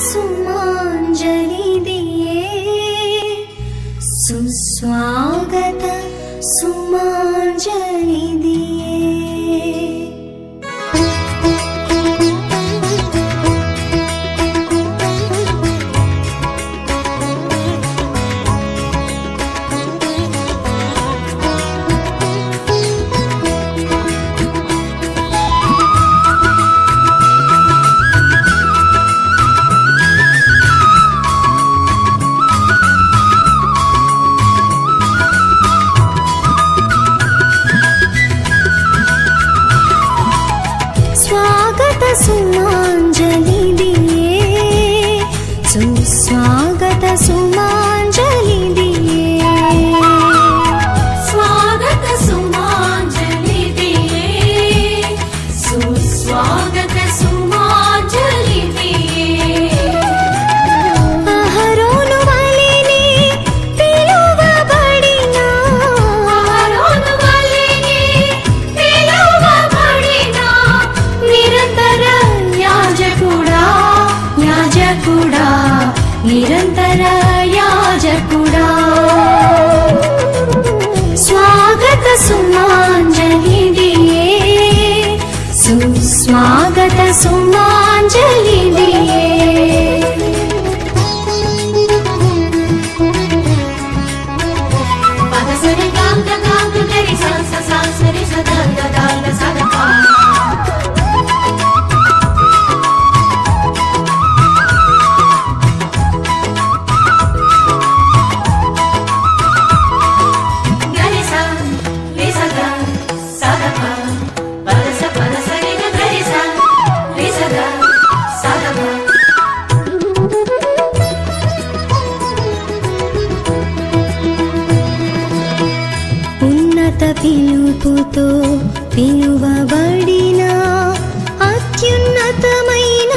सुमांजलि दिए, सुस्वागत सुमांजलि दिए। स्वागत सुमांजलि दिए, सुस्वागत सुमांजलि दिए। स्वागत सुमांजलि दिए, सुस्वागत सुमांजलि दिए। अहरोनु वालिनी पिलुवबडिना, अहरोनु वालिनी पिलुवबडिना निरंतर याजकुड़ा, याजकुड़ा, निरंतर याजकुड़ा। स्वागत सुमांजलि दिए, सुस्वागत सुमांजलि दिए। पदसरि गांग गांग गरि सा सा सा सरि सा दा दा दा दा सा दा पा। పిలుపుతో పిలువబడిన అత్యున్నతమైన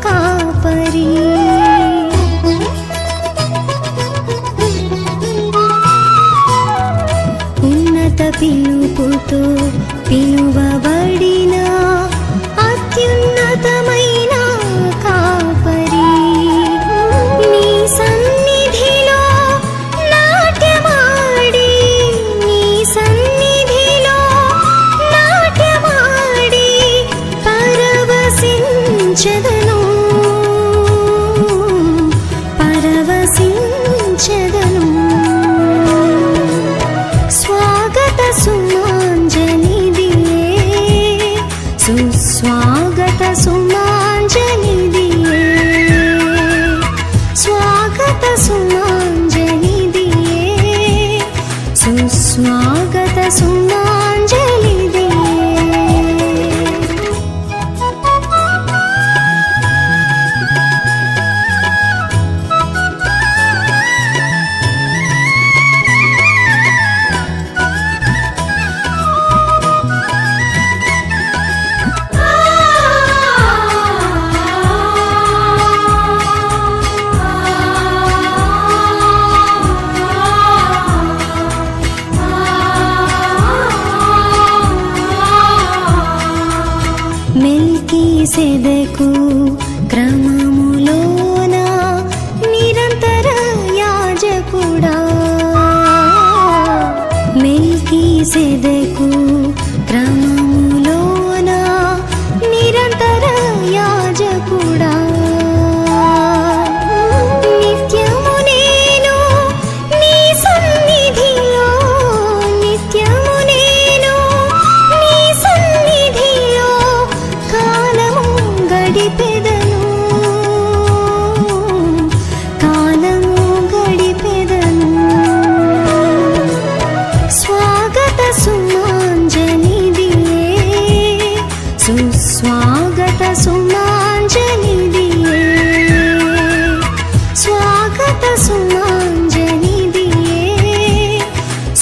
కాపరి, ఉన్నత పిలుపుతో పిలువబడిన అత్యున్నతమైన కాపరి, నీ సన్నిధిలో నాట్యమాడి, నీ సన్నిధిలో నాట్యమాడి పరవశించెదను, పరవశించెదను। स्वागत सुमांजलि दिए, सुस्वागत सुमांजलि दिए। स्वागत सुमांजलि दिए, सुस्वागत सुमांजलि दिए। మెల్కీసెదెకు క్రమములోన నిరంతర యాజకుడా, మెల్కీసెదెకు క్రమములోన నిరంతర యాజకుడా। నిత్యము నేను నీ సన్నిధిలో, నిత్యము నేను నీ సన్నిధిలో కాలము గడిపెదను, కాలము గడిపెదను। स्वागत सुमांजलि दिए, सुस्वागत सुमांजलि दिए। स्वागत सुमांजलि दिए,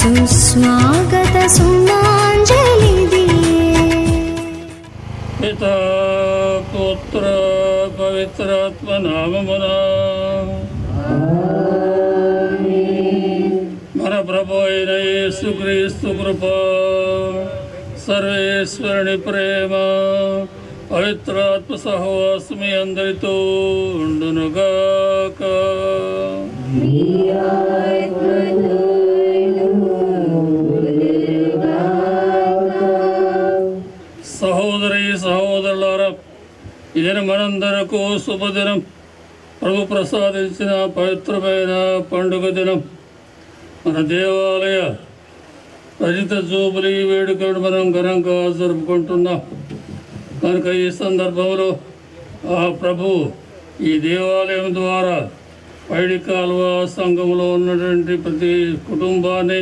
सुस्वागत सुमांजलि दिए। पिता पुत्र पवित्रात्मा नाममुना మన ప్రభు అయిన యేసుక్రీస్తు కృప, సర్వేశ్వరుని ప్రేమ, పవిత్రాత్మ సహవాసం మీ అందరితో ఉండునుగాక. సహోదరి సహోదరులారా, ఇది మనందరకు శుభదినం. ప్రభు ప్రసాదించిన పవిత్రమైన పండుగ దినం. మన దేవాలయ రజిత జూబిలీ వేడుకలను మనం ఘనంగా జరుపుకుంటున్నాం కనుక ఈ సందర్భంలో ఆ ప్రభు ఈ దేవాలయం ద్వారా పైడి కాలువ సంఘంలో ఉన్నటువంటి ప్రతి కుటుంబాన్ని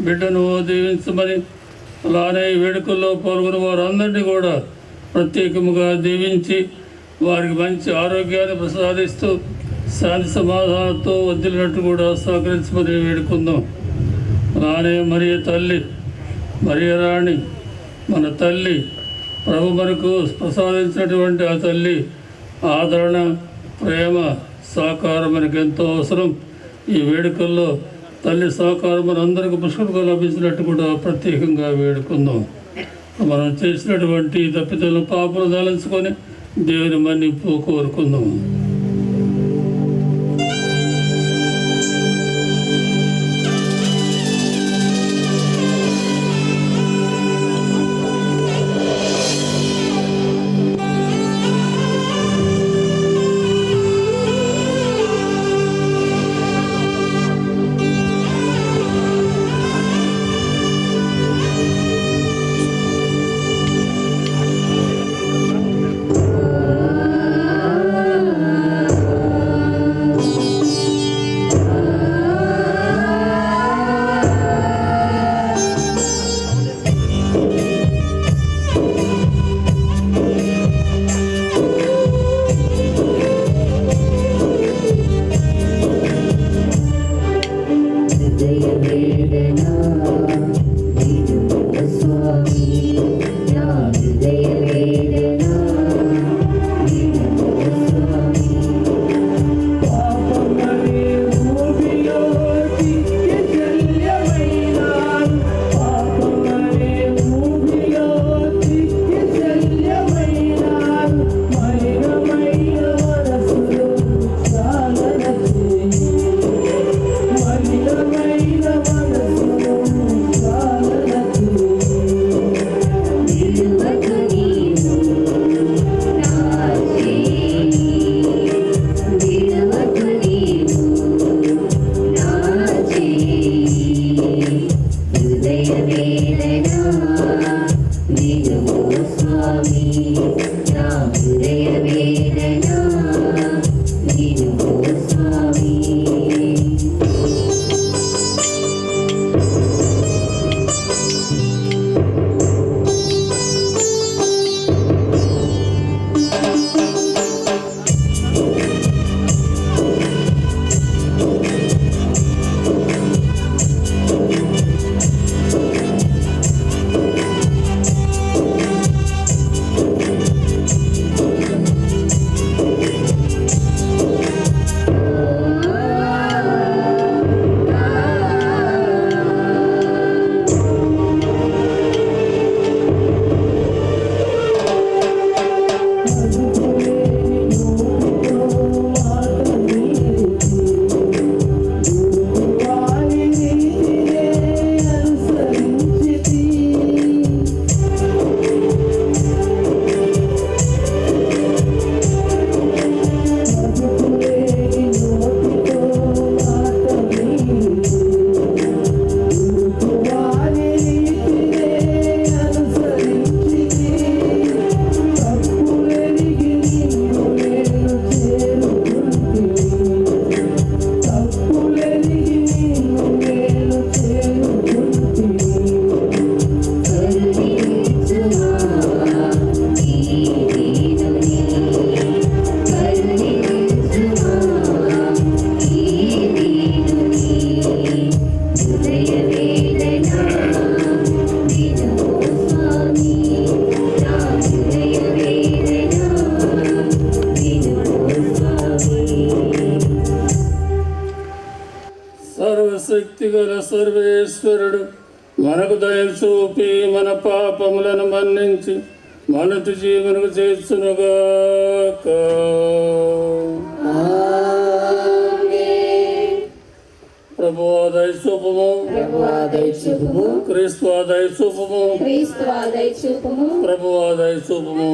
బిడ్డను దీవించమని, అలానే ఈ వేడుకల్లో పాల్గొన్న వారందరినీ కూడా ప్రత్యేకముగా దీవించి వారికి మంచి ఆరోగ్యాన్ని ప్రసాదిస్తూ శాంతి సమాధానంతో వదిలినట్టు కూడా సహకరించమని వేడుకుందాం. అలానే మరియ తల్లి, మరియ రాణి, మన తల్లి, ప్రభు మనకు ప్రసాదించినటువంటి ఆ తల్లి ఆదరణ, ప్రేమ, సహకారం మనకు ఎంతో అవసరం. ఈ వేడుకల్లో తల్లి సహకారం మనందరికీ పుష్కలంగా లభించినట్టు కూడా ప్రత్యేకంగా వేడుకుందాం. మనం చేసినటువంటి తప్పిదలను పాపలు దాలించుకొని దేవుని మన్నింపు కోరుకుందాం. సర్వశక్తిగల సర్వేశ్వరుడు మనకు దయ చూపి మన పాపములను మన్నించి మనటి జీవనకు చేర్చునుగాక. ప్రభువా దయచూపుము, క్రీస్తువా దయచూపుము, ప్రభువా దయచూపుము.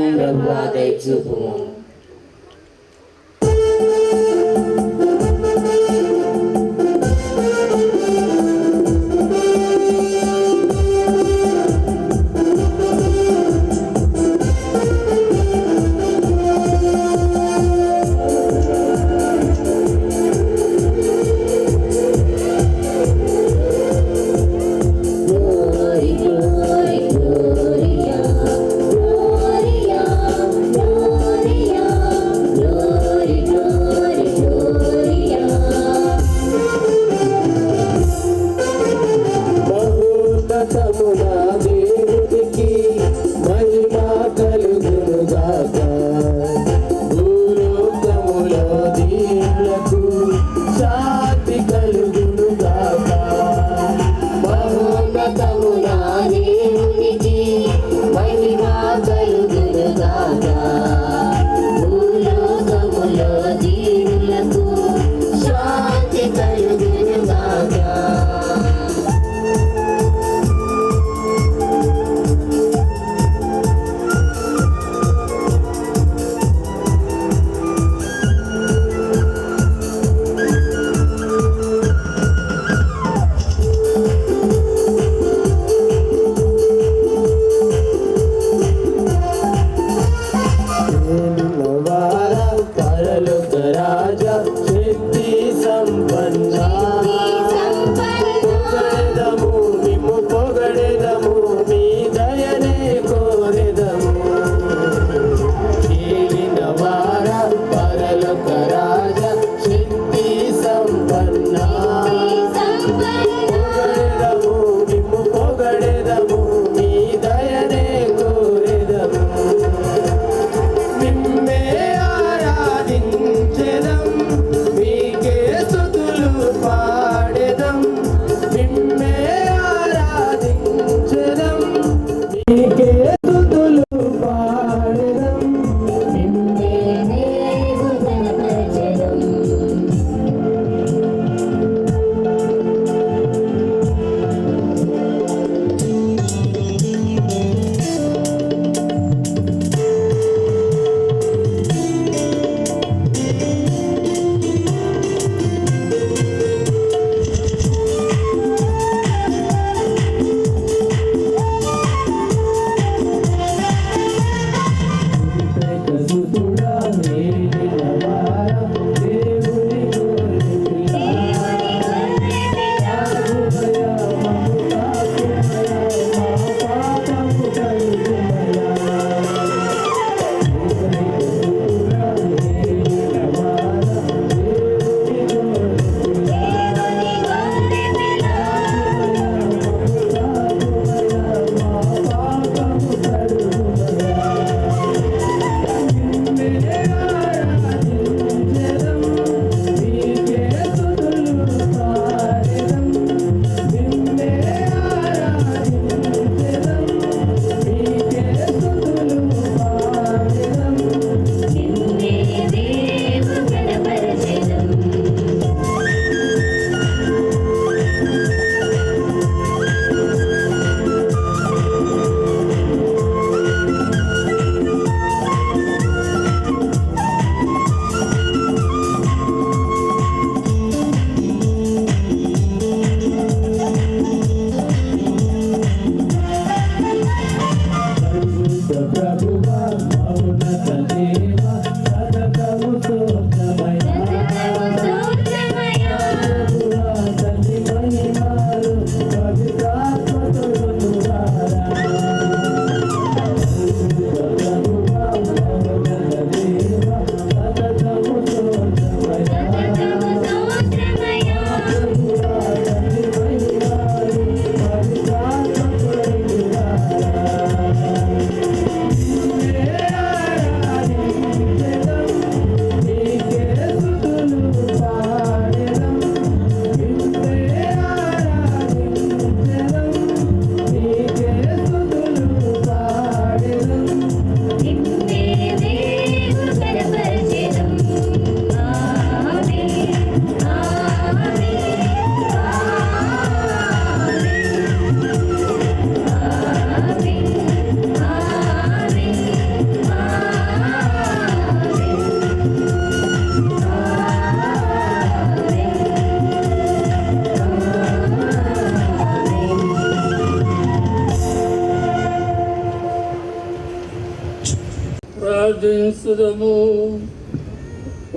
ప్రార్థించుదము.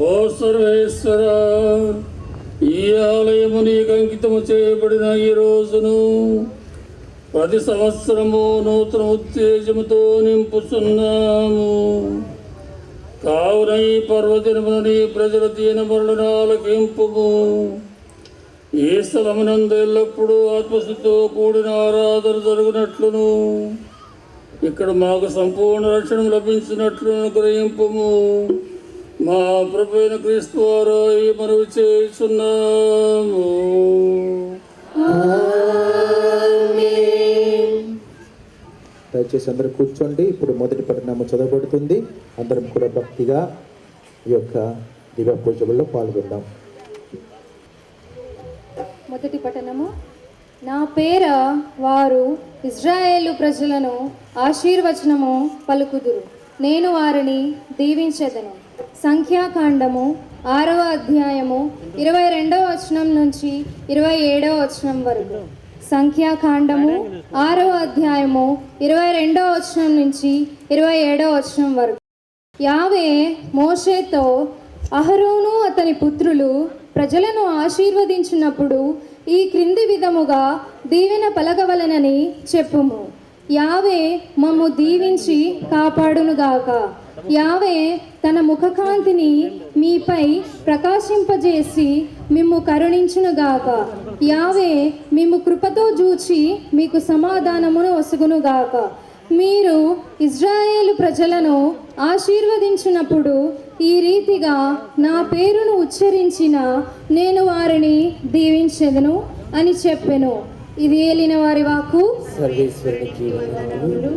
ఓ సర్వేశ్వర, ఈ ఆలయము నీకు అంకితము చేయబడిన ఈ రోజును ప్రతి సంవత్సరము నూతన ఉత్తేజముతో నింపుచున్నాము. కావున ఈ పర్వదినమున నీ ప్రజల దీన మరణను ఆలకింపుము. ఈ స్థలమునందు ఎల్లప్పుడూ ఆత్మశుద్ధితో కూడిన ఆరాధన జరుగునట్లును ఇక్కడ మాకు సంపూర్ణ రక్షణ లభించినట్లు గ్రహింపుము. మా ప్రభు అయిన క్రీస్తు వారు ఈ మనవి చేస్తున్నాము. దయచేసి అందరూ కూర్చోండి. ఇప్పుడు మొదటి పట్టణము చదవబడుతుంది. అందరం కూడా భక్తిగా ఈ యొక్క దివ్య పూజల్లో పాల్గొందాం. మొదటి పఠనము. నా పేర వారు ఇజ్రాయేలు ప్రజలను ఆశీర్వచనము పలుకుదురు, నేను వారిని దీవించెదను. సంఖ్యాకాండము 6వ అధ్యాయము 22వ వచనం నుంచి 27వ వచనం వరకు. సంఖ్యాకాండము 6వ అధ్యాయము 22వ వచనం నుంచి 27వ వచనం వరకు. యావే మోషేతో, అహరోను అతని పుత్రులు ప్రజలను ఆశీర్వదించినప్పుడు ఈ క్రింది విధముగా దీవెన పలకవలనని చెప్పుము. యావే మమ్ము దీవించి కాపాడునుగాక. యావే తన ముఖకాంతిని మీపై ప్రకాశింపజేసి మిమ్ము కరుణించునుగాక. యావే మిమ్ము కృపతో చూచి మీకు సమాధానమును ఒసుగునుగాక. మీరు ఇజ్రాయేలు ప్రజలను ఆశీర్వదించినప్పుడు ఈ రీతిగా నా పేరును ఉచ్చరించిన నేను వారిని దీవించెదను అని చెప్పెను. ఇది ఏలిన వారి వాక్కు. సర్వేశ్వరునికి వందనములు.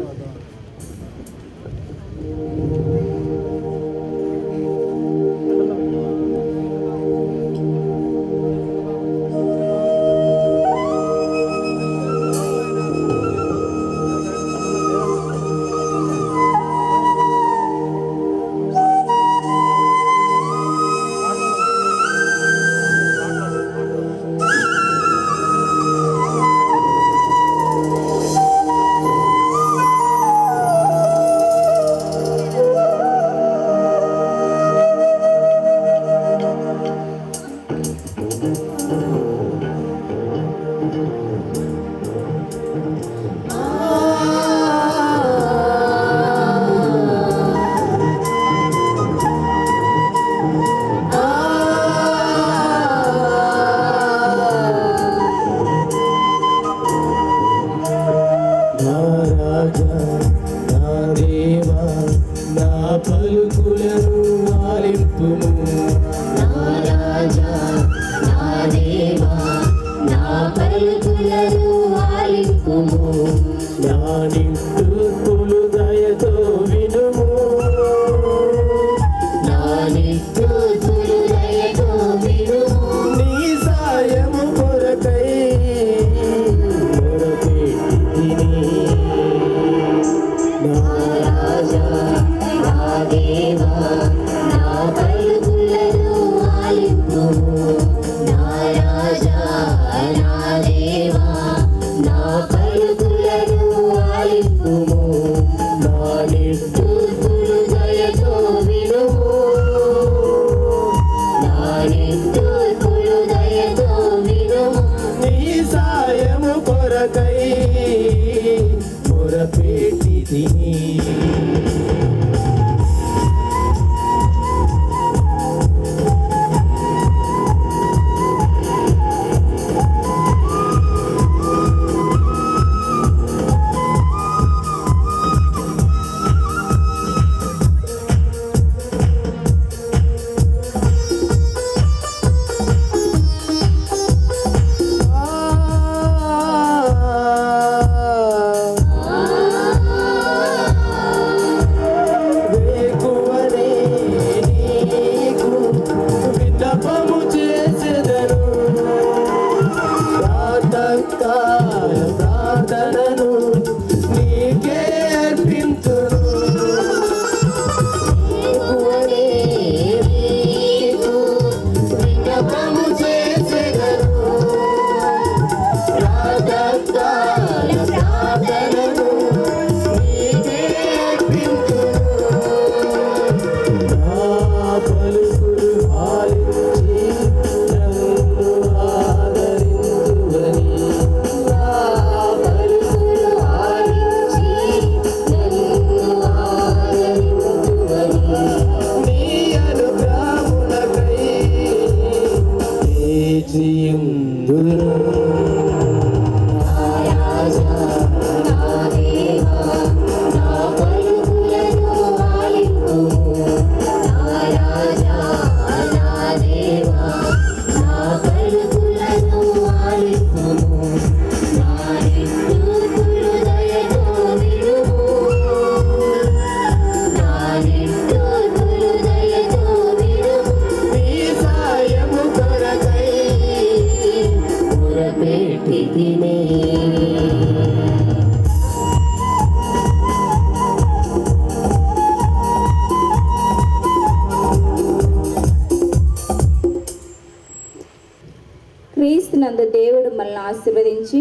క్రీస్తునందు దేవుడు మనల్ని ఆశీర్వదించి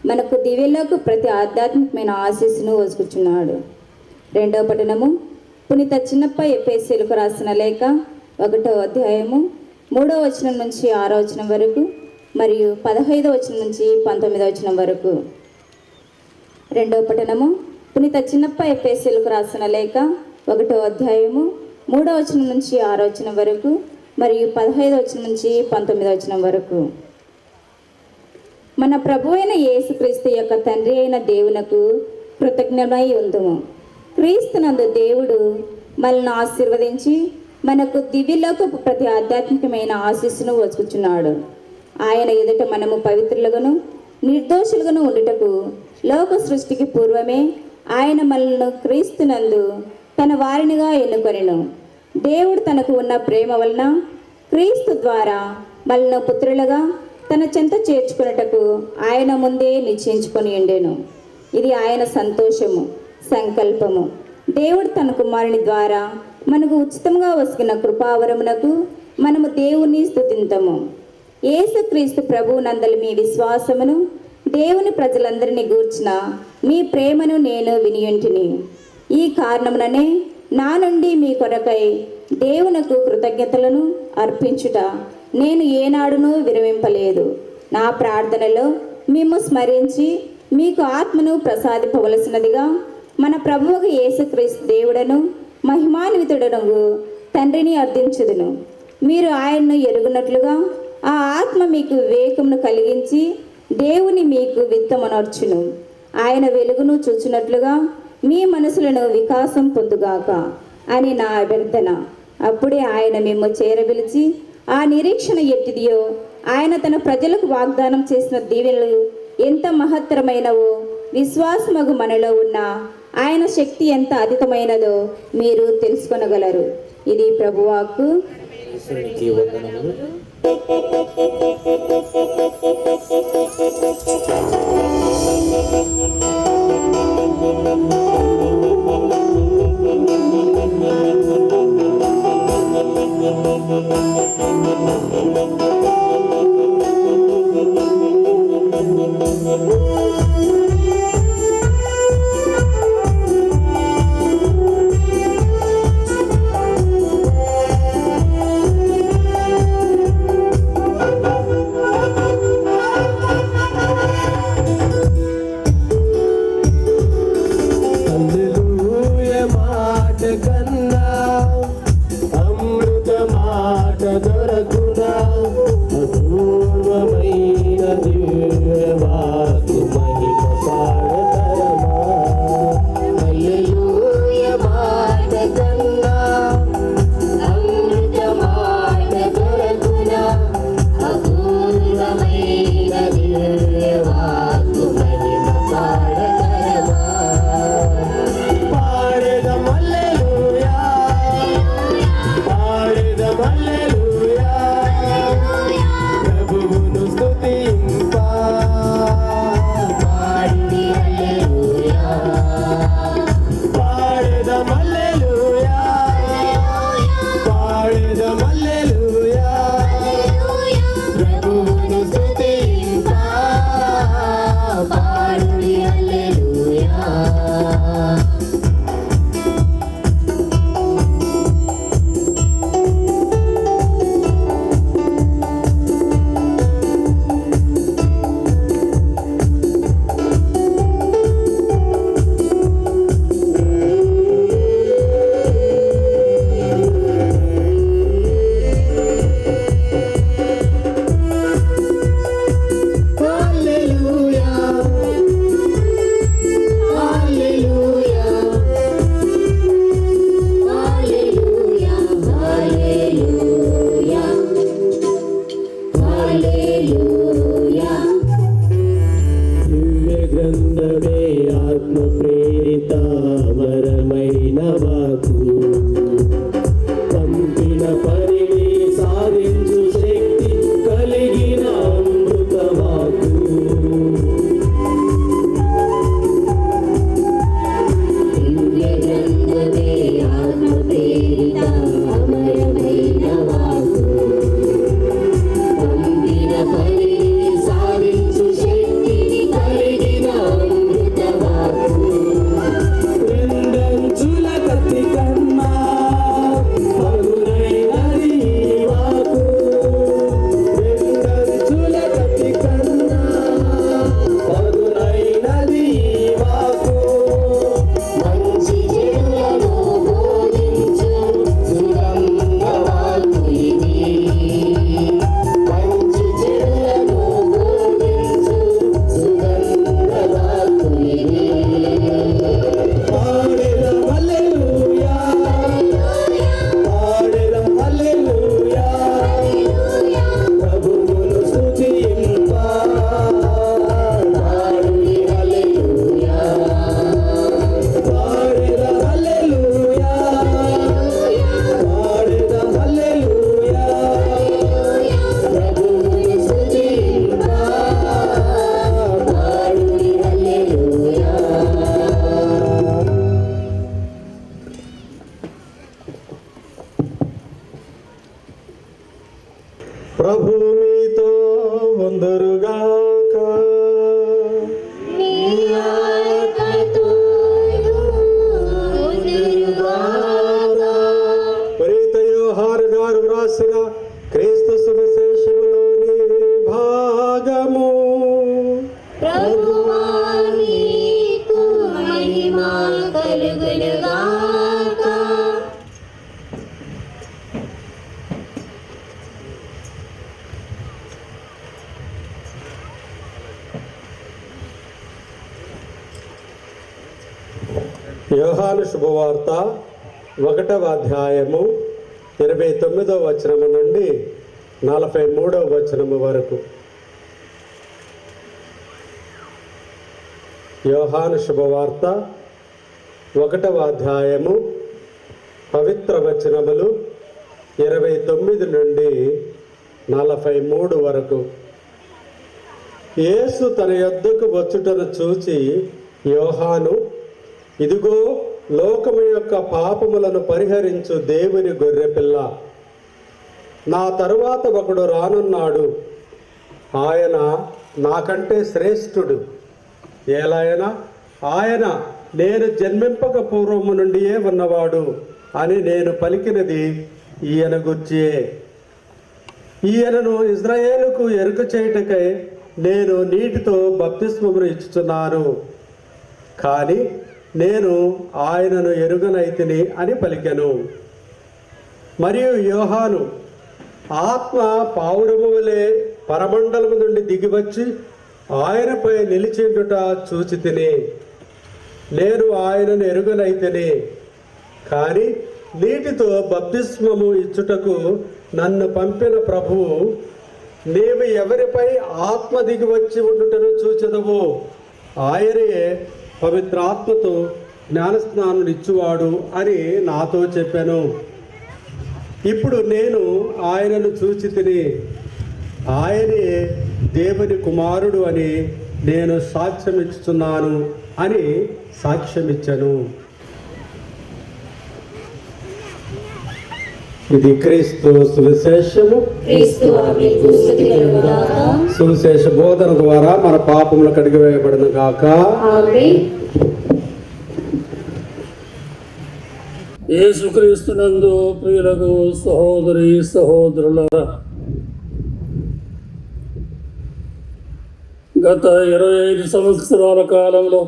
మనకు దివ్యలోకి ప్రతి ఆధ్యాత్మికమైన ఆశీస్సును వసుకుచున్నాడు. రెండవ పట్టణము పునీత చిన్నప్ప ఎఫెసీయులకు రాసిన లేఖ 1వ అధ్యాయము 3వ వచనం నుంచి 6వ వచనం వరకు మరియు 15వ వచనం నుంచి 19వ వచనం వరకు. రెండవ పట్టణము పునీత చిన్నప్ప ఎఫెసీయులకు రాసిన లేఖ 1వ అధ్యాయము 3వ వచనం నుంచి 6వ వచనం వరకు మరియు 15వ వచనం నుంచి 19వ వచనం వరకు. మన ప్రభు అయిన యేసుక్రీస్తు యొక్క తండ్రి అయిన దేవునకు కృతజ్ఞమై ఉందుము. క్రీస్తునందు దేవుడు మనల్ని ఆశీర్వదించి మనకు దివ్యలోకపు ప్రతి ఆధ్యాత్మికమైన ఆశీస్సును వసుకుచున్నాడు. ఆయన ఎదుట మనము పవిత్రులుగాను నిర్దోషులుగాను ఉండుటకు లోక సృష్టికి పూర్వమే ఆయన మనల్ని క్రీస్తునందు తన వారినిగా ఎన్నుకొనెను. దేవుడు తనకు ఉన్న ప్రేమ వలన క్రీస్తు ద్వారా మనల్ని పుత్రులుగా తన చెంత చేర్చుకున్నటకు ఆయన ముందే నిశ్చయించుకొని ఉండెను. ఇది ఆయన సంతోషము, సంకల్పము. దేవుడు తన కుమారుని ద్వారా మనకు ఉచితంగా వస్తున్న కృపావరమునకు మనము దేవుని స్తుతింతము. యేసుక్రీస్తు ప్రభువు నందలి మీ విశ్వాసమును దేవుని ప్రజలందరినీ గూర్చిన మీ ప్రేమను నేను వినియుంటిని. ఈ కారణముననే నా నుండి మీ కొరకై దేవునకు కృతజ్ఞతలను అర్పించుట నేను ఏనాడునూ విరమింపలేదు. నా ప్రార్థనలో మేము స్మరించి మీకు ఆత్మను ప్రసాదింపవలసినదిగా మన ప్రభువుకు యేసుక్రీస్తు దేవుడను మహిమాన్వితుడను తండ్రిని అర్థించుదును. మీరు ఆయన్ను ఎరుగునట్లుగా ఆ ఆత్మ మీకు వివేకమును కలిగించి దేవుని మీకు విత్తమనర్చును. ఆయన వెలుగును చూచినట్లుగా మీ మనసులను వికాసం పొందుగాక అని నా అభ్యర్థన. అప్పుడే ఆయన మేము చేరబిలిచి ఆ నిరీక్షణ ఎట్టిదియో, ఆయన తన ప్రజలకు వాగ్దానం చేసిన దీవెనలు ఎంత మహత్తరమైనవో, విశ్వాసమగు మనలో ఉన్న ఆయన శక్తి ఎంత అధితమైనదో మీరు తెలుసుకొనగలరు. ఇది ప్రభువాకు. సాధించు ప్రభు మీతో ఉందరుగాక. పునీత యోహాను గారు వ్రాసిన క్రీస్తు సువిశేషములోని భాగము. యోహాను శుభవార్త 1వ అధ్యాయము 29వ వచనము నుండి 43వ వచనము వరకు. యోహాను శుభవార్త 1వ అధ్యాయము పవిత్ర వచనములు 29 నుండి 43 వరకు. యేసు తన యొద్దకు వచ్చుటను చూచి యోహాను, ఇదిగో లోకము యొక్క పాపములను పరిహరించు దేవుని గొర్రెపిల్ల, నా తరువాత ఒకడు రానున్నాడు, ఆయన నాకంటే శ్రేష్ఠుడు. ఏలాయన ఆయన నేను జన్మింపక పూర్వము నుండియే ఉన్నవాడు అని నేను పలికినది ఈయన గుర్చియే. ఈయనను ఇజ్రాయేలుకు ఎరుక చేయుటకై నేను నీటితో బప్తిస్మమును ఇచ్చుచున్నాను, కానీ నేను ఆయనను ఎరుగనైతిని అని పలికెను. మరియు యోహాను, ఆత్మ పావురము వలె పరమండలము నుండి దిగివచ్చి ఆయనపై నిలిచిండుట చూచి తిని, నేను ఆయనను ఎరుగనైతిని, కానీ నీటితో బప్తిస్మము ఇచ్చుటకు నన్ను పంపిన ప్రభువు, నీవు ఎవరిపై ఆత్మ దిగివచ్చి ఉండుటను చూచెదవు, ఆయనే పవిత్రాత్మతో జ్ఞానస్నానం ఇచ్చువాడు అని నాతో చెప్పాను. ఇప్పుడు నేను ఆయనను చూచి తిని, ఆయనే దేవుని కుమారుడు అని నేను సాక్ష్యమిచ్చుచున్నాను అని సాక్ష్యమిచ్చాను. ఇది క్రీస్తు సువిశేషము. సువిశేష బోధన ద్వారా మన పాపములు కడిగివేయబడిన గాక. యేసుక్రీస్తునందు ప్రియులకు సహోదరి సహోదరులారా, గత 25 సంవత్సరాల కాలంలో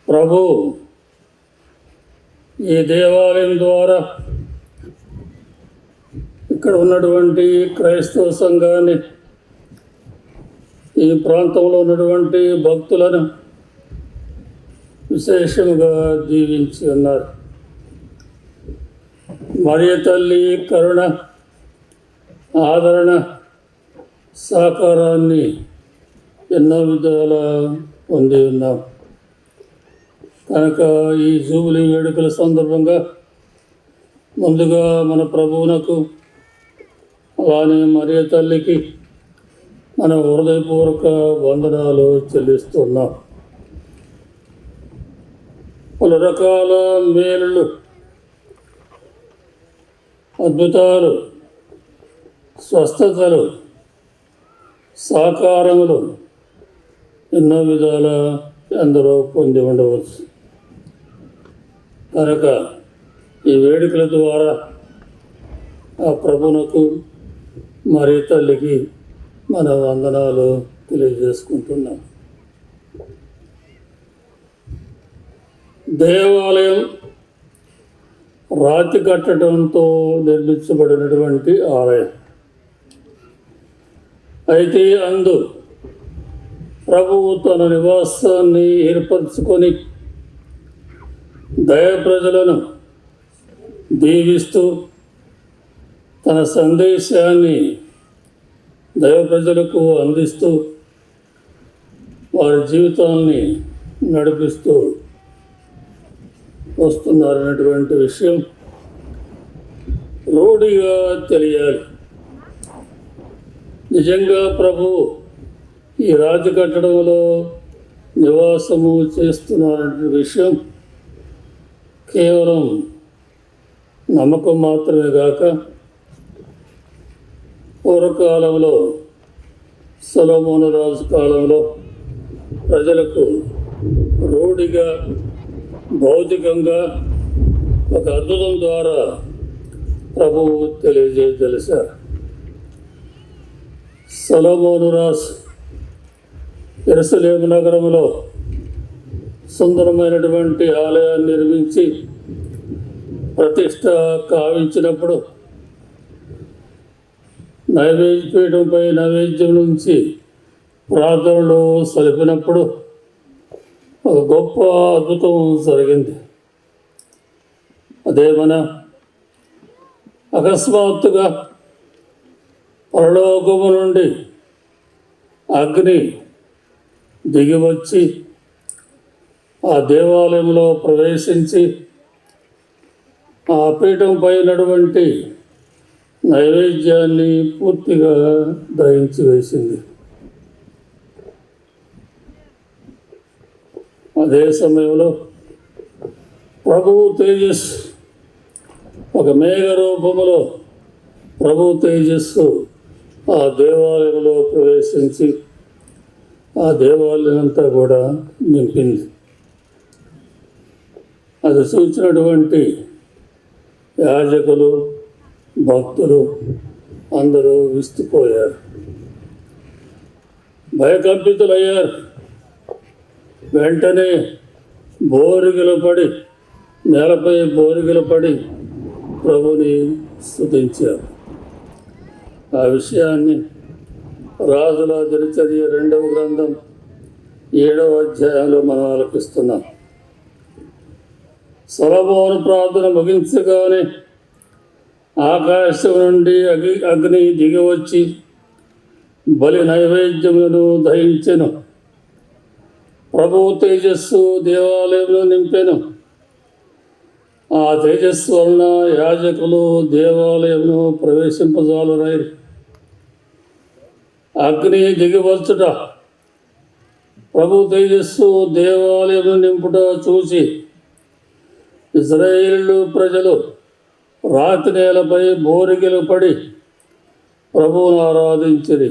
ప్రభు ఈ దేవాలయం ద్వారా ఇక్కడ ఉన్నటువంటి క్రైస్తవ సంఘాన్ని, ఈ ప్రాంతంలో ఉన్నటువంటి భక్తులను విశేషంగా దీవించి ఉన్నారు. మరియ తల్లి కరుణ, ఆదరణ, సహకారాన్ని ఎన్నో విధాల పొంది ఉన్నాం. కనుక ఈ జూబిలీ వేడుకల సందర్భంగా ముందుగా మన ప్రభువునకు, అలానే మరియ తల్లికి మన హృదయపూర్వక వందనాలు చెల్లిస్తున్నాం. పలు రకాల మేలులు, అద్భుతాలు, స్వస్థతలు, సహకారములు ఎన్నో విధాల అందరూ పొంది ఉండవచ్చు. కనుక ఈ వేడుకల ద్వారా ఆ ప్రభువునకు, మరియ తల్లికి మన వందనాలు తెలియజేసుకుంటున్నాం. దేవాలయం రాతి కట్టడంతో నిర్మించబడినటువంటి ఆలయం. అయితే అందు ప్రభువు తన నివాసాన్ని ఏర్పరచుకొని దైవ ప్రజలను దీవిస్తూ తన సందేశాన్ని దైవ ప్రజలకు అందిస్తూ వారి జీవితాన్ని నడిపిస్తూ వస్తున్నారనేటువంటి విషయం రూఢిగా తెలియాలి. నిజంగా ప్రభు ఈ రాజు కట్టడంలో నివాసము చేస్తున్నారనే విషయం కేవలం నమ్మకం మాత్రమే కాక పూర్వకాలంలో సొలొమోను రాజు కాలంలో ప్రజలకు రూఢిగా భౌతికంగా ఒక అద్భుతం ద్వారా ప్రభువు తెలిసారు. సొలొమోను రాజు యెరూషలేము నగరంలో సుందరమైనటువంటి ఆలయాన్ని నిర్మించి ప్రతిష్ట కావించినప్పుడు నైవేద్యపీఠంపై నైవేద్యం నుంచి ప్రార్థనలు సలిపినప్పుడు ఒక గొప్ప అద్భుతం జరిగింది. అదేమన్నా అకస్మాత్తుగా పరలోకము నుండి అగ్ని దిగివచ్చి ఆ దేవాలయంలో ప్రవేశించి ఆ పీఠంపై ఉన్నటువంటి నైవేద్యాన్ని పూర్తిగా దహించి వేసింది. అదే సమయంలో ప్రభువు తేజస్సు ఒక మేఘ రూపములో ప్రభు తేజస్సు ఆ దేవాలయంలో ప్రవేశించి ఆ దేవాలయం అంతా కూడా నింపింది. అది చూసినటువంటి యాజకులు భక్తులు అందరూ విస్తుపోయారు, భయకంపితులయ్యారు. వెంటనే బోరిగలు పడి నేలపై బోరిగలు పడి ప్రభుని స్తుతించారు. ఆ విషయాన్ని రాజుల దినచర్య 2వ గ్రంథం 7వ అధ్యాయంలో మనం ఆలపిస్తున్నాం. సొలొమోను ప్రార్థన ముగించగానే ఆకాశం నుండి అగ్ని దిగివచ్చి బలి నైవేద్యములను దహించెను. ప్రభు తేజస్సు దేవాలయంలో నింపెను. ఆ తేజస్సు వలన యాజకులు దేవాలయంను ప్రవేశింపజాలరైరు. అగ్ని దిగివచ్చుట ప్రభు తేజస్సు దేవాలయం నింపుట చూసి ఇశ్రాయేలు ప్రజలు రాతి నేలపై బోరిగలు పడి ప్రభువును ఆరాధించిరి.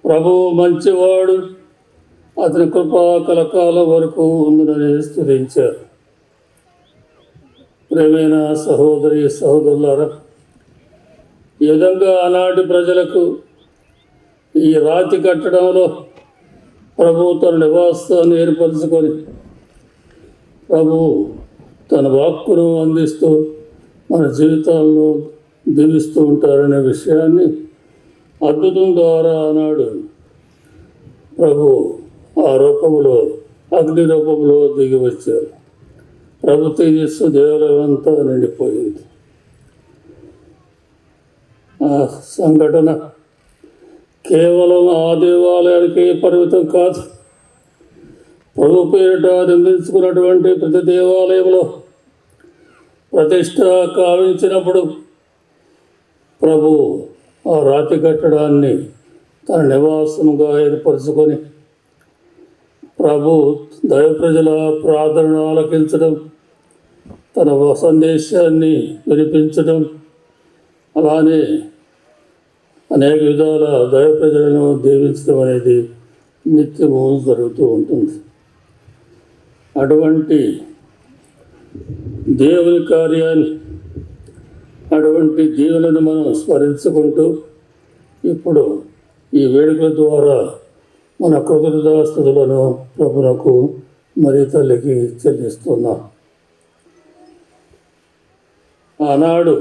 ప్రభువు మంచివాడు, అతని కృపా కలకాలం వరకు ఉందని స్తుతించారు. ప్రేమైన సహోదరి సహోదరులారా, ఈ విధంగా ఆనాటి ప్రజలకు ఈ రాతి కట్టడంలో ప్రభువు తన నివాసాన్ని ఏర్పరచుకొని ప్రభువు తన వాక్కును అందిస్తూ మన జీవితాలను దీవిస్తూ ఉంటారనే విషయాన్ని అద్భుతం ద్వారా ఆనాడు ప్రభు ఆ రూపంలో అగ్ని రూపంలో దిగి వచ్చారు. ప్రభు తేజస్సు దేవాలయం అంతా నిండిపోయింది. ఆ సంఘటన కేవలం ఆ దేవాలయానికి పరిమితం కాదు. ప్రభు పేరిట నిర్మించుకున్నటువంటి ప్రతి దేవాలయంలో ప్రతిష్ట కావించినప్పుడు ప్రభు ఆ రాతి కట్టడాన్ని తన నివాసముగా ఏర్పరచుకొని ప్రభు దైవ ప్రజల ప్రార్థనను ఆలకించడం, తన సందేశాన్ని వినిపించడం, అలానే అనేక విధాల దైవ ప్రజలను దీవించడం అనేది నిత్యము జరుగుతూ ఉంటుంది. అటువంటి దేవుని కార్యాన్ని, అటువంటి దీవులను మనం స్మరించుకుంటూ ఇప్పుడు ఈ వేడుకల ద్వారా మన కృతజ్ఞతాస్తుతులను ప్రభువునకు మరి తల్లికి చెల్లిస్తున్నాం. ఆనాడు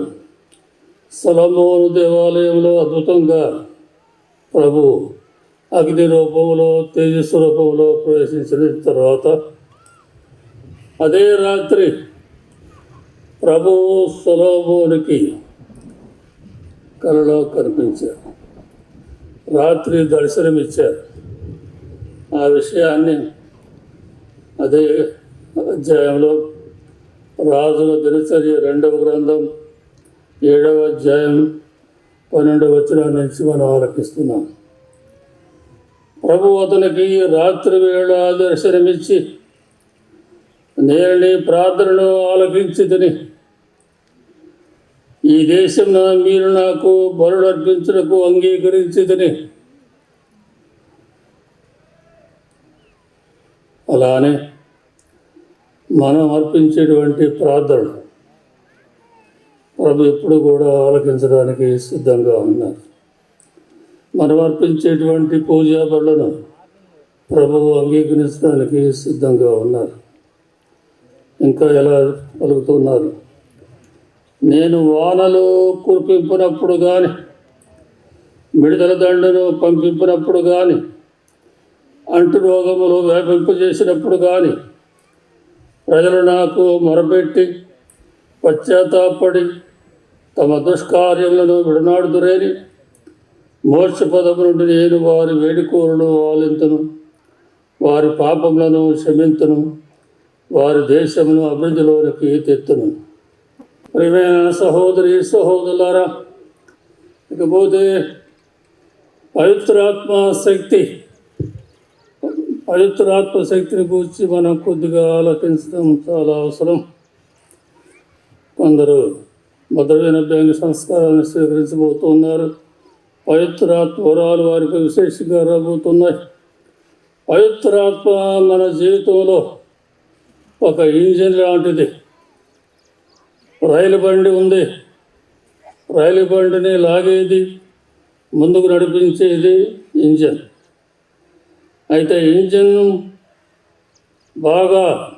సొలొమోను దేవాలయంలో అద్భుతంగా ప్రభు అగ్ని రూపంలో తేజస్సు రూపంలో ప్రవేశించిన తర్వాత అదే రాత్రి ప్రభువు సొలొమోనుకి కలలో కనిపించారు, రాత్రి దర్శనమిచ్చారు. ఆ విషయాన్ని అదే అధ్యాయంలో రాజుల దినచర్య 2వ గ్రంథం 7వ అధ్యాయం 12వ వచనం నుంచి మనం ఆలకిస్తున్నాం. ప్రభు అతనికి రాత్రి వేళ దర్శనమిచ్చి, నేను నీ ప్రార్థనను ఆలకించితిని, ఈ దేశంన మీరు నాకు బలులు అర్పించుటకు అంగీకరించితిని. అలానే మనం అర్పించేటువంటి ప్రార్థన ప్రభు ఎప్పుడు కూడా ఆలకించడానికి సిద్ధంగా ఉన్నారు. మనం అర్పించేటువంటి పూజా బలులను ప్రభువు అంగీకరించడానికి సిద్ధంగా ఉన్నారు. ఇంకా ఎలా పలుకుతున్నారు? నేను వానలు కురిపింపినప్పుడు కానీ, మిడతల దండను పంపింపినప్పుడు కానీ, అంటు రోగములు వ్యాపింపజేసినప్పుడు కానీ, ప్రజలు నాకు మొరపెట్టి పశ్చాత్తాపడి తమ దుష్కార్యములను విడనాడుదురేని మోక్ష పదము నుండి నేను వారి వేడుకోలను ఆలింతును, వారి పాపములను క్షమింతును, వారి దేశమును అభివృద్ధిలోనికి తెత్తును. ప్రియమైన సహోదరి సహోదరులారా, ఇకపోతే పవిత్రాత్మ శక్తిని గురించి మనం కొద్దిగా ఆలోచించడం చాలా అవసరం. కొందరు భద్రమైన బ్యాంక్ సంస్కారాన్ని స్వీకరించబోతున్నారు. పవిత్రాత్మ వరాలు వారికి విశేషంగా రాబోతున్నాయి. పవిత్రాత్మ మన జీవితంలో ఒక ఇంజిన్ లాంటిది. రైలు బండి ఉంది. రైలు బండిని లాగేది, ముందుకు నడిపించేది ఇంజన్. అయితే ఇంజన్ బాగా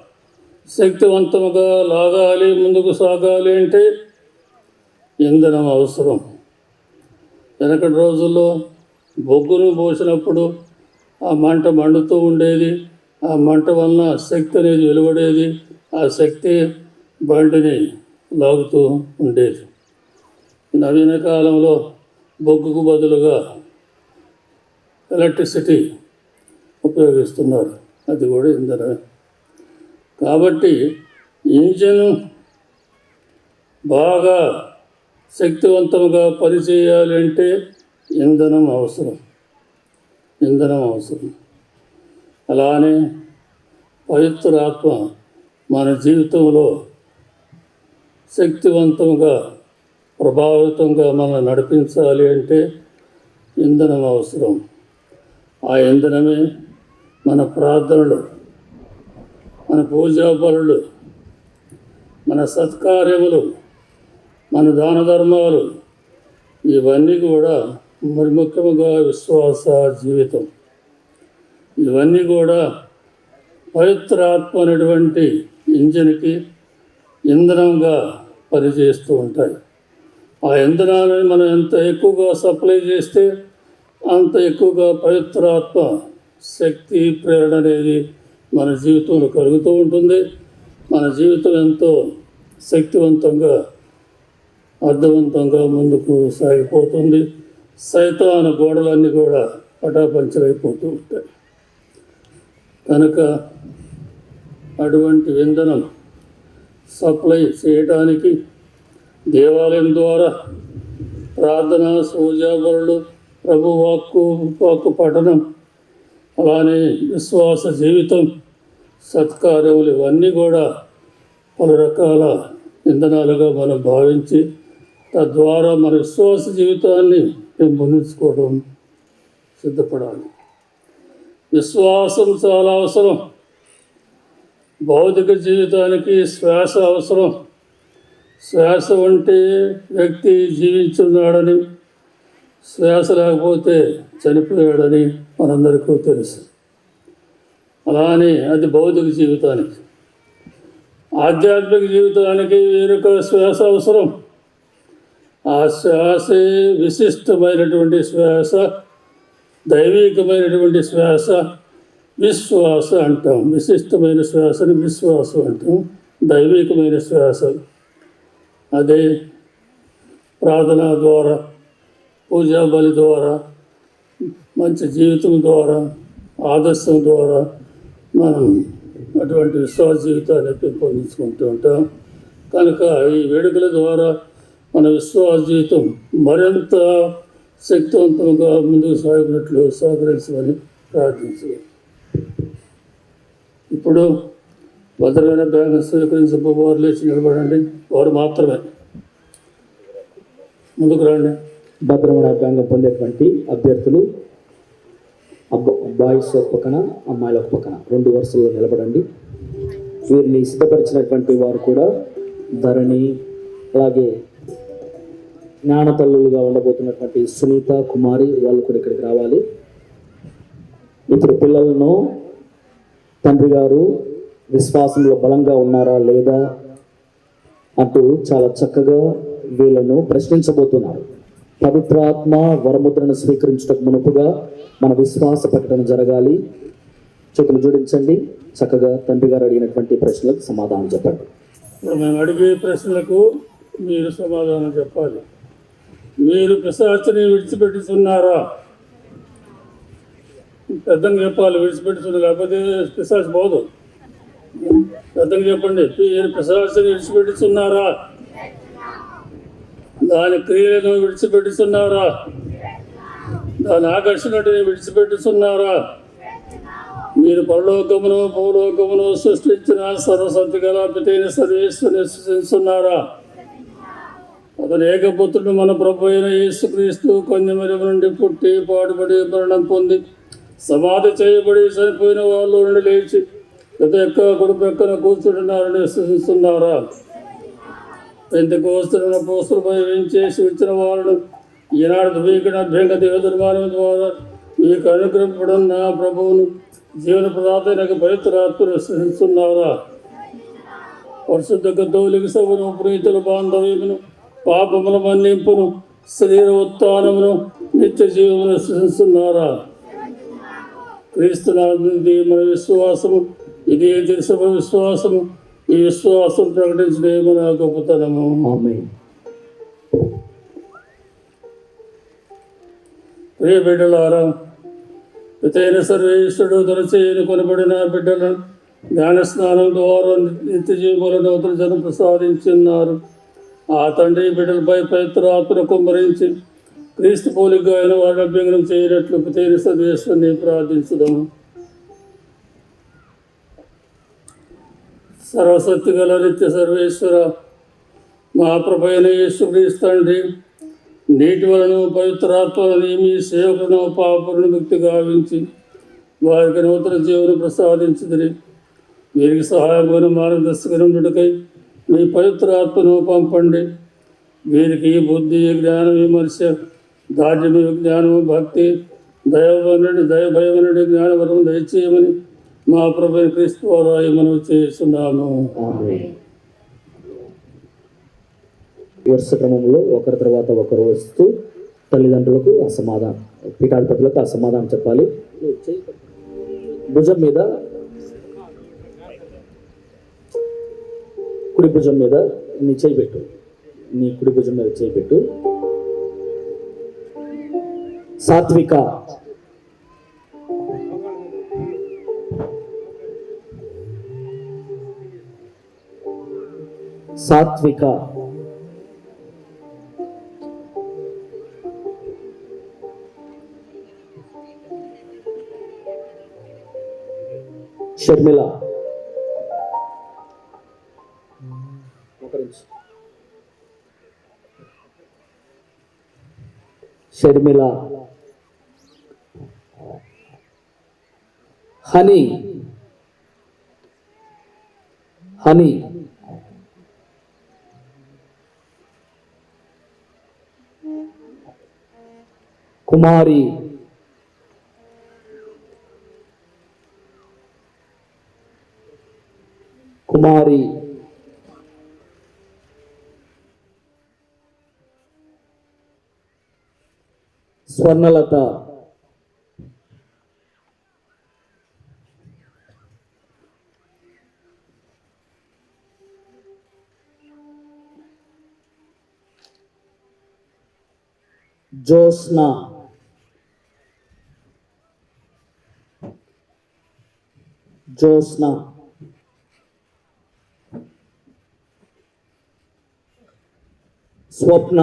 శక్తివంతంగా లాగాలి, ముందుకు సాగాలి అంటే ఇంధనం అవసరం. వెనకటి రోజుల్లో బొగ్గును పోసినప్పుడు ఆ మంట మండుతూ ఉండేది. ఆ మంట వలన శక్తి అనేది వెలువడేది. ఆ శక్తి బండిని లాగుతూ ఉండేది. నవీన కాలంలో బొగ్గుకు బదులుగా ఎలక్ట్రిసిటీ ఉపయోగిస్తున్నారు. అది కూడా ఇంధనమే. కాబట్టి ఇంజన్ బాగా శక్తివంతంగా పనిచేయాలి అంటే ఇంధనం అవసరం. అలానే పవిత్రాత్మ మన జీవితంలో శక్తివంతంగా ప్రభావితంగా మనం నడిపించాలి అంటే ఇంధనం అవసరం. ఆ ఇంధనమే మన ప్రార్థనలు, మన పూజా బలులు, మన సత్కార్యములు, మన దాన ధర్మాలు, ఇవన్నీ కూడా మరి ముఖ్యంగా విశ్వాస జీవితం. ఇవన్నీ కూడా పవిత్రాత్మ అనేటువంటి ఇంజన్కి ఇంధనంగా పనిచేస్తూ ఉంటాయి. ఆ ఇంధనాలను మనం ఎంత ఎక్కువగా సప్లై చేస్తే అంత ఎక్కువగా పవిత్రాత్మ శక్తి ప్రేరణ అనేది మన జీవితంలో కలుగుతూ ఉంటుంది. మన జీవితం ఎంతో శక్తివంతంగా, అర్థవంతంగా ముందుకు సాగిపోతుంది. సైతాను గోడలన్నీ కూడా పటాపంచలైపోతూ ఉంటాయి. కనుక అటువంటి ఇంధనం సప్లై చేయడానికి దేవాలయం ద్వారా ప్రార్థన, పూజాబలులు, ప్రభు వాక్కు పఠనం, అలానే విశ్వాస జీవితం, సత్కార్యములు ఇవన్నీ కూడా పలు రకాల ఇంధనాలుగా మనం భావించి తద్వారా మన విశ్వాస జీవితాన్ని పెంపొందించుకోవడం సిద్ధపడాలి. విశ్వాసం చాలా అవసరం. భౌతిక జీవితానికి శ్వాస అవసరం. శ్వాస ఉంటే వ్యక్తి జీవించున్నాడని, శ్వాస లేకపోతే చనిపోయాడని మనందరికీ తెలుసు. అలానే అది భౌతిక జీవితానికి. ఆధ్యాత్మిక జీవితానికి వేరొక శ్వాస అవసరం. ఆ శ్వాసే విశిష్టమైనటువంటి శ్వాస, దైవికమైనటువంటి శ్వాస, విశ్వాస అంటాం. విశిష్టమైన శ్వాసని విశ్వాసం అంటాం. దైవికమైన శ్వాస అదే ప్రార్థన ద్వారా, పూజా బలి ద్వారా, మంచి జీవితం ద్వారా, ఆదర్శం ద్వారా మనం అటువంటి విశ్వాస జీవితాన్ని పెంపొందించుకుంటూ ఉంటాం. కనుక ఈ వేడుకల ద్వారా మన విశ్వాస జీవితం మరింత శక్తివంతంగా ముందుకు సాగినట్లు సహకరించమని ప్రార్థించాలి. ఇప్పుడు భద్రమైన బ్యాంకు స్వీకరించబోవారు లేచి నిలబడండి. వారు మాత్రమే. ముందుకు రండి. భద్రమణ అభ్యాంగం పొందేటువంటి అభ్యర్థులు బాయ్స్ ఒక పక్కన, అమ్మాయిల ఒక పక్కన 2 వరుసల్లో నిలబడండి. వీరిని సిద్ధపరిచినటువంటి వారు కూడా ధరణి, అలాగే జ్ఞానతల్లులుగా ఉండబోతున్నటువంటి సునీత కుమారి, వాళ్ళు కూడా ఇక్కడికి రావాలి. ఇప్పుడు పిల్లలను తండ్రి గారు విశ్వాసంలో బలంగా ఉన్నారా లేదా అంటూ చాలా చక్కగా వీళ్ళను ప్రశ్నించబోతున్నారు. పవిత్రాత్మ వరముద్రను స్వీకరించటకు మునుపుగా మన విశ్వాస ప్రకటన జరగాలి. చేతులు జోడించండి. చక్కగా తండ్రి గారు అడిగినటువంటి ప్రశ్నలకు సమాధానం చెప్పండి. ఇప్పుడు మేము అడిగే ప్రశ్నలకు మీరు సమాధానం చెప్పాలి. మీరు పిశాచిని విడిచిపెట్టుతున్నారా? పెద్దగా చెప్పాలి. విడిచిపెట్టుతుంది, లేకపోతే పిశాచి పోదు. పెద్దగా చెప్పండి. మీరు పిశాచిని విడిచిపెట్టుతున్నారా? దాని క్రియలను విడిచిపెట్టుతున్నారా? దాని ఆకర్షణని విడిచిపెట్టుతున్నారా? మీరు పరలోకమును భూలోకమును సృష్టించిన సర్వశక్తి గల పితైన సర్వేశ్వరుని విశ్వసిస్తున్నారా? అతను ఏకపుత్రుడు మన ప్రభు అయిన యేసుక్రీస్తు కన్యమరిమ నుండి పుట్టి పాటుపడి మరణం పొంది సమాధి చేయబడి చనిపోయిన వాళ్ళు నుండి లేచి ప్రతి ఒక్క కొడుకు పక్కన కూర్చుంటున్నారని విశ్వసిస్తున్నారా? పెంతెకోస్తున్న పోస్తులపై వేయించేసి వచ్చిన వాళ్ళను ఈనాడు ధృవీకరణ అభ్యంగ దేవధర్మానం ద్వారా మీకు అనుగ్రహింపబడిన ప్రభువును జీవన ప్రదాతైన పవిత్రాత్మను విశ్వసిస్తున్నారా? పరిశుద్ధ కథోలిక సభను, ప్రీతుల బాంధవ్యమును, పాపముల మన్నింపును, శరీర ఉత్థానమును, నిత్య జీవమును విశ్వసిస్తున్నారా? క్రీస్తునాథునిది మన విశ్వాసము, ఇది తెలుసు విశ్వాసము. ఈ విశ్వాసం ప్రకటించడే మన గొప్పతనము. ఆమేన్. ప్రియ బిడ్డలారా, పితైన సర్వేశ్వరుడు తన చేయని కొనబడిన బిడ్డలను జ్ఞానస్నానం ద్వారా నిత్య జీవులను నూతన జనం ప్రసాదించున్నారు. ఆ తండ్రి బిడ్డలపై పవిత్రాత్మను కుమ్మరించి క్రీస్తు పోలికగా అయిన వారి అభ్యంగనం చేయనట్లు పితైన సర్వేశ్వరుని ప్రార్థించుదాము. సర్వశక్తి గల నిత్య సర్వేశ్వర, మా ప్రభు అయిన యేసుక్రీస్తు తండ్రి, నీటి వలన పవిత్రాత్మని మీ సేవకులను పాపలను ముక్తి గావించి వారికి నూతన జీవనం ప్రసాదించుదని వీరికి సహాయమైన మార్గదర్శకనుడికై మీ పవిత్రాత్మను పంపండి. వీరికి బుద్ధి, జ్ఞానం, విమర్శ, దార్ఢ్యము, జ్ఞానము, భక్తి, దయభయమనుడి జ్ఞానవరం దయచేయమని మా ప్రభు క్రీస్తు ద్వారా మనం చేస్తున్నాము. ఆమేన్. వరుస క్రమంలో ఒకరి తర్వాత ఒకరు వస్తూ తల్లిదండ్రులకు అసమాధానం, పీఠాధిపతులకు అసమాధానం చెప్పాలి. భుజం మీద, కుడి భుజం మీద నీ చేయి పెట్టు. నీ కుడి భుజం మీద చేయి పెట్టు. సాత్విక, సాత్విక, షర్మిల, షర్మిల, హనీ, హనీ, కుమారి, కుమారి, స్వర్ణలత, జోస్న, జోస్న, స్వప్న,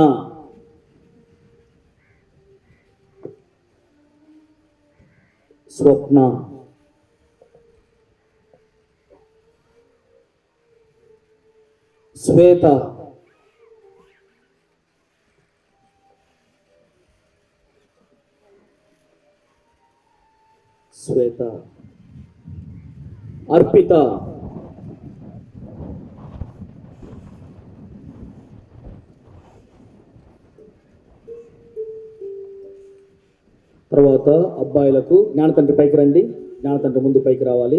స్వప్న, శ్వేత, శ్వేత, అర్పిత, తర్వాత అబ్బాయిలకు జ్ఞానతండ్రి పైకి రండి. జ్ఞానతండ్రి ముందు పైకి రావాలి.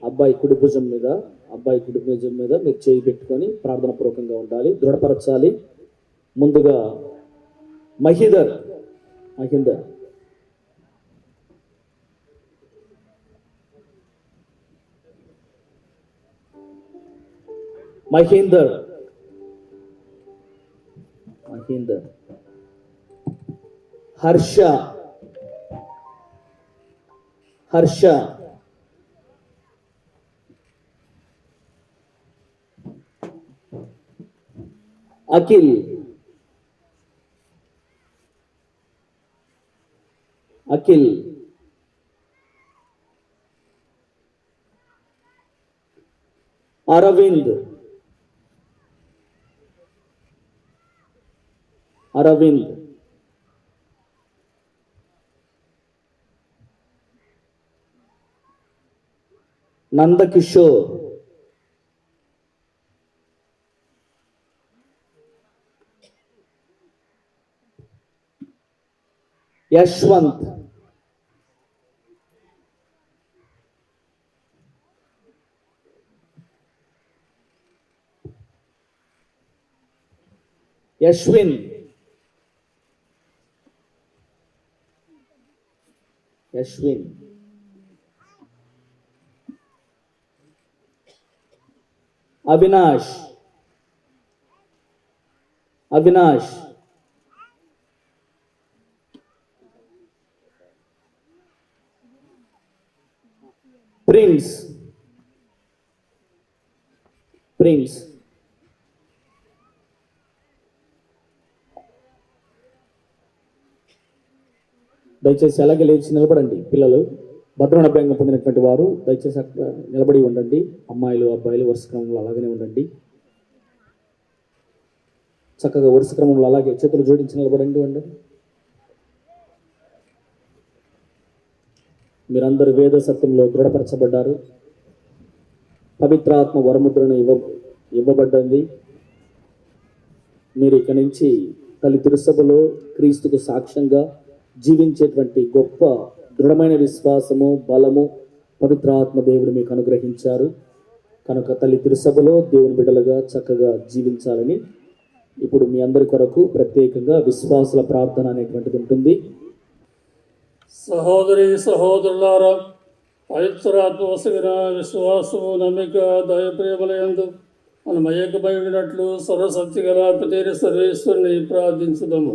అబ్బాయి కుడి భుజం మీద మీరు చేయి పెట్టుకొని ప్రార్థన పూర్వకంగా ఉండాలి, దృఢపరచాలి. ముందుగా మహీందర్ హర్ష అఖిల్ అరవింద్ నందకిషోర్, యశ్వంత్, యశ్విన్, అవినాష్, ప్రిన్స్, దయచేసి అలాగే లేచి నిలబడండి. పిల్లలు భద్రాభ్యంగా పొందినటువంటి వారు దయచేసి అక్కడ నిలబడి ఉండండి. అమ్మాయిలు అబ్బాయిలు వరుస క్రమంలో అలాగనే ఉండండి. చక్కగా వరుస క్రమంలో అలాగే చేతులు జోడించి నిలబడండి. మీరందరూ వేద సత్యంలో దృఢపరచబడ్డారు. పవిత్రాత్మ వరముద్రను ఇవ్వబడ్డంది. మీరు ఇక్కడి నుంచి తల్లి తిరుసభలో క్రీస్తుకు సాక్ష్యంగా జీవించేటువంటి గొప్ప దృఢమైన విశ్వాసము, బలము పవిత్రాత్మ దేవుడు మీకు అనుగ్రహించారు. కనుక తల్లి తిరుసభలో దేవుని బిడ్డలుగా చక్కగా జీవించాలని ఇప్పుడు మీ అందరి కొరకు ప్రత్యేకంగా విశ్వాసుల ప్రార్థన అనేటువంటిది ఉంటుంది. సహోదరి సహోదరులారా, పవిత్రాత్మ వసగిన విశ్వాసము, నమ్మిక, దయప్రేమలయందు మనం ఏకమైనట్లు సర్వశక్తి గల పితైన సర్వేశ్వరుని ప్రార్థించుదాము.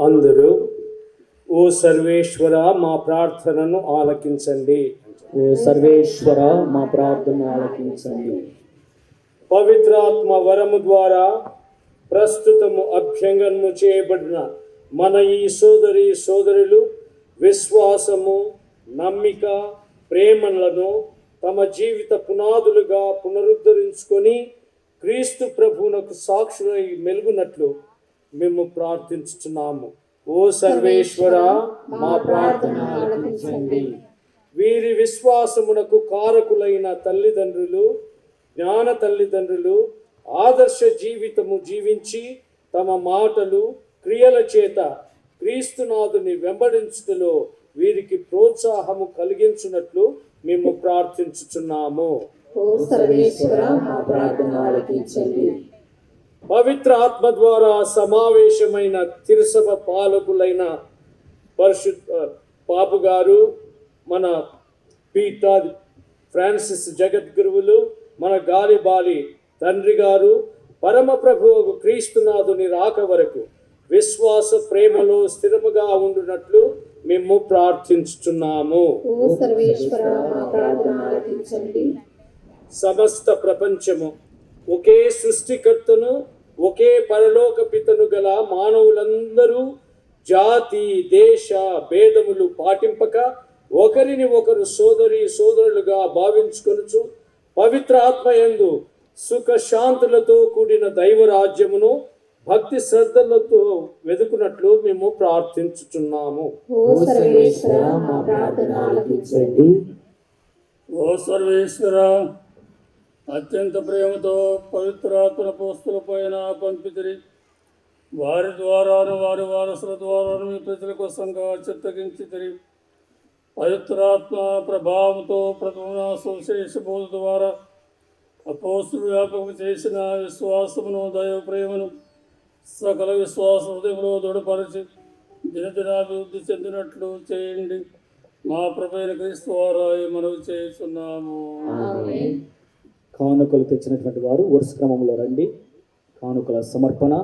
అందరూ ఓ సర్వేశ్వర మా ప్రార్థనను ఆలకించండి. పవిత్రాత్మ వరము ద్వారా ప్రస్తుతము అభ్యంగనము చేయబడిన మన ఈ సోదరులు విశ్వాసము, నమ్మిక, ప్రేమలను తమ జీవిత పునాదులుగా పునరుద్ధరించుకొని క్రీస్తు ప్రభువునకు సాక్షులై మెలుగునట్లు మేము ప్రార్థించుచున్నాము. ఓ సర్వేశ్వర మా ప్రార్థన ఆలకించండి. వీరి విశ్వాసమునకు కారకులైన తల్లిదండ్రులు, జ్ఞాన తల్లిదండ్రులు ఆదర్శ జీవితము జీవించి తమ మాటలు, క్రియల చేత క్రీస్తునాథుని వెంబడించుటలో వీరికి ప్రోత్సాహము కలిగించున్నట్లు మేము ప్రార్థించుచున్నాము. పవిత్ర ఆత్మ ద్వారా సమావేశమైన తిరుసభ పాలకులైన పరిశుద్ధ పాపు గారు, మన పీఠా ఫ్రాన్సిస్ జగద్గురువులు, మన గాలిబాలి తండ్రి గారు పరమ ప్రభువు క్రీస్తునాథుని రాక వరకు విశ్వాస ప్రేమలో స్థిరముగా ఉండునట్లు మేము ప్రార్థించుచున్నాము. సమస్త ప్రపంచము ఒకే సృష్టికర్తను, ఒకే పరలోక పితను గల మానవులందరూ జాతి, దేశ భేదములు పాటింపక ఒకరిని ఒకరు సోదరులుగా భావించుకొనుచు పవిత్ర ఆత్మయందు సుఖ శాంతులతో కూడిన దైవరాజ్యమును భక్తి శ్రద్ధలతో వెతుకున్నట్లు మేము ప్రార్థించుచున్నాము. ఓ సర్వేశ్వర మా ప్రార్థన ఆలకించండి. ఓ సర్వేశ్వర, అత్యంత ప్రేమతో పవిత్రాత్మన పోస్తుల పైన పంపితిరి. వారి ద్వారాను వారి వారసుల ద్వారాను మీ ప్రజల కోసంగా చిత్తగించితిరి. పవిత్రాత్మ ప్రభావంతో ప్రథమ సువిశేష బోధ ద్వారా అపోస్తులు వ్యాపకం చేసిన విశ్వాసమును, దైవ ప్రేమను సకల విశ్వాస హృదయంలో దృఢపరిచి దినదినాభివృద్ధి చెందినట్లు చేయండి. మా ప్రభువైన క్రీస్తు ద్వారా మనవి చేస్తున్నాము. కానుకలు తెచ్చినటువంటి వారు వరుస క్రమంలో రండి. కానుకల సమర్పణ.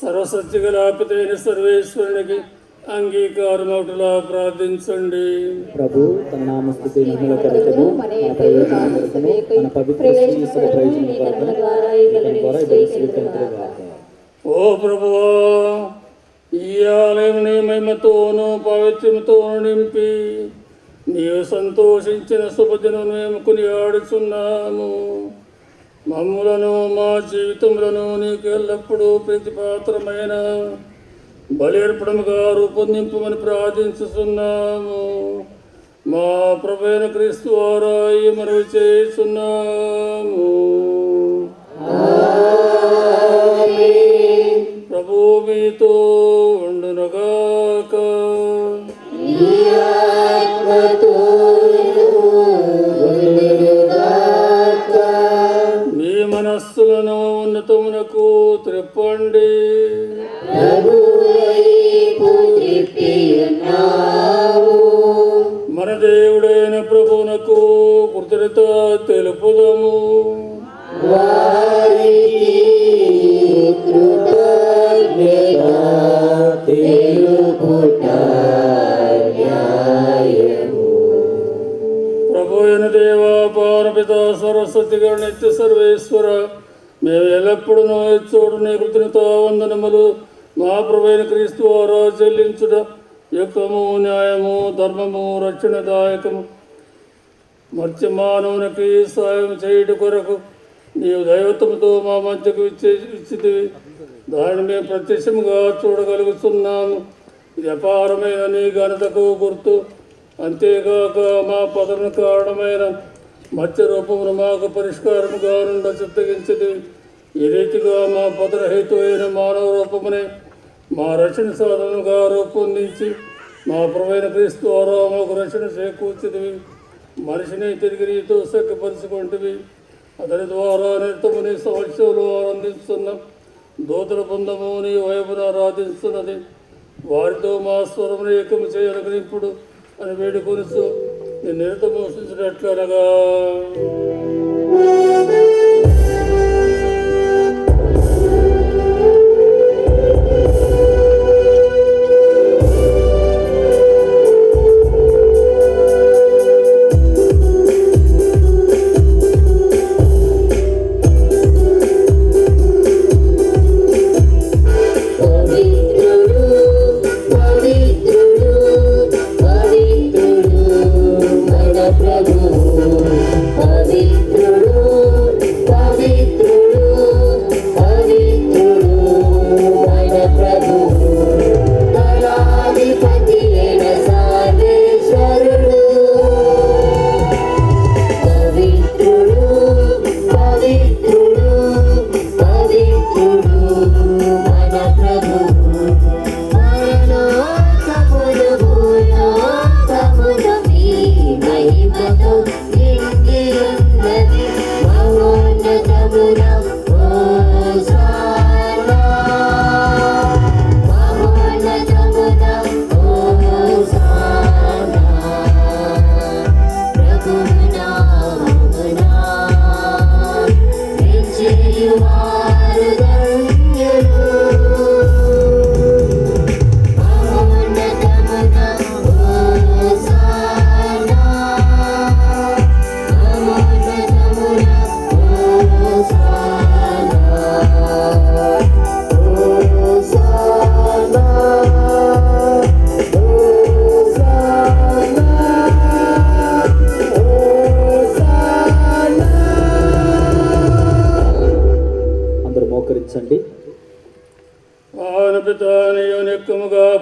సర్వసత్యగలాపితైన సర్వేశ్వరునికి అంగీకారమౌటలా ప్రార్థించండి. ప్రభు తన నామస్తుతి మహిమ కొరకును మన ప్రయోజనం కొరకును మన పవిత్ర శ్రీసభ ప్రయోజనం కొరకును ద్వారా స్వీకరించగా. ఓ ప్రభువా, ఈ ఆలయం నీ మహిమతోనూ పవిత్రతోనూ నింపి నీవు సంతోషించిన శుభదినం మేము కొనియాడుచున్నాము. మమ్ములను మా జీవితములను నీకు ఎల్లప్పుడూ ప్రీతిపాత్రమైన బలిర్పణముగా రూపొందింపమని ప్రార్థించుతున్నాము. మా ప్రభువైన క్రీస్తు ద్వారా ఈ మనవి చేస్తున్నాము. ప్రభు మీతో ఉండునగాక. మీ మనస్సులను ఉన్నతమునకు త్రిప్పండి. మన దేవుడైన ప్రభువునకు కృతజ్ఞత తెలుపుదము. దేవా పవన పిత సరస్వతిగా నిత్య సర్వేశ్వర మేము ఎల్లప్పుడూ చూడు నీ కృతజ్ఞత వందనములు మా ప్రభువైన క్రీస్తు వారా చెల్లించుట యుక్తము న్యాయము ధర్మము రక్షణదాయకము మత్స్య మానవునికి సాయం చేయుట కొరకు నీవు దైవత్వముతో మా మధ్యకు ఇచ్చితివి దానిని మేము ప్రత్యక్షముగా చూడగలుగుతున్నాము ఇది అపారమైన నీ ఘనతకు గుర్తు. అంతేగాక మా పదవికి కారణమైన మత్స్య రూపమును మాకు పరిష్కారముగా నుండి చిత్తగించింది. ఈ రీతిగా మా పదరహితు అయిన మానవ రూపమునే మా రక్షణ సాధనగా రూపొందించి మా ప్రభువైన క్రీస్తు ద్వారా మాకు రక్షణ చేకూర్చితివి. మనిషిని తిరిగి నీతో సఖ్యపరుచుకుంటువి. అతని ద్వారా నిత్యముని సమస్యలు ఆనందిస్తున్న దూతల బృందము నీ వైపున ఆరాధిస్తున్నది. వారితో మా స్వరమును ఏకము చేయాలని ఇప్పుడు అని వేడుకొనిస్తూ నేను నిరతం మోసించినట్లనగా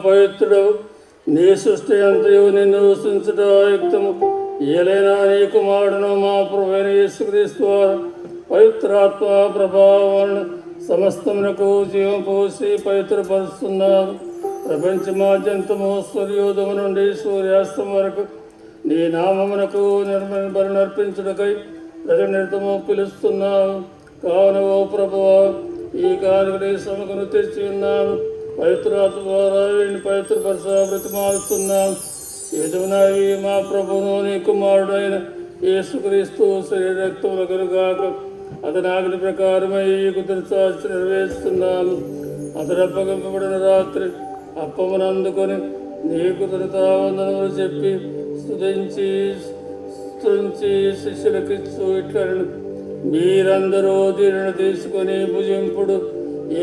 పవిత్రుడు నీ సృష్టి అంతయు నిన్ను సృష్టించుట యుక్తము. ఏలైనా నీ కుమారుడును మా ప్రభువైన యేసుక్రీస్తు పవిత్రాత్మ ప్రభావాలను సమస్తమునకు జీవం పోసి పవిత్రపరుస్తున్నారు. ప్రపంచమాద్యంతము సూర్యోదయం నుండి సూర్యాస్తం వరకు నీ నామమునకు బలినర్పించుటకై ప్రజనిర్తము పిలుస్తున్నాను. కావున ఓ ప్రభువా ఈ కానుకని సమకును తెచ్చి ఉన్నాను. పవిత్రాత్మ ద్వారా వీడిని పవిత్రపరచ బ్రతిమాలుస్తున్నాం. ఏదైనావి మా ప్రభువును నీ కుమారుడైన యేసుక్రీస్తు శరీర రక్తములకుగాక అతని ఆజ్ఞ ప్రకారమై ఈ కుదుర్చాచి నెరవేరుస్తున్నాము. అతను అప్పగింపబడిన రాత్రి అప్పమును అందుకొని నీ కృతజ్ఞతావందనములు చెప్పి స్తుతించి శిష్యులకిచ్చు ఇట్లను మీరందరూ దీనిని తీసుకొని భుజింపుడు.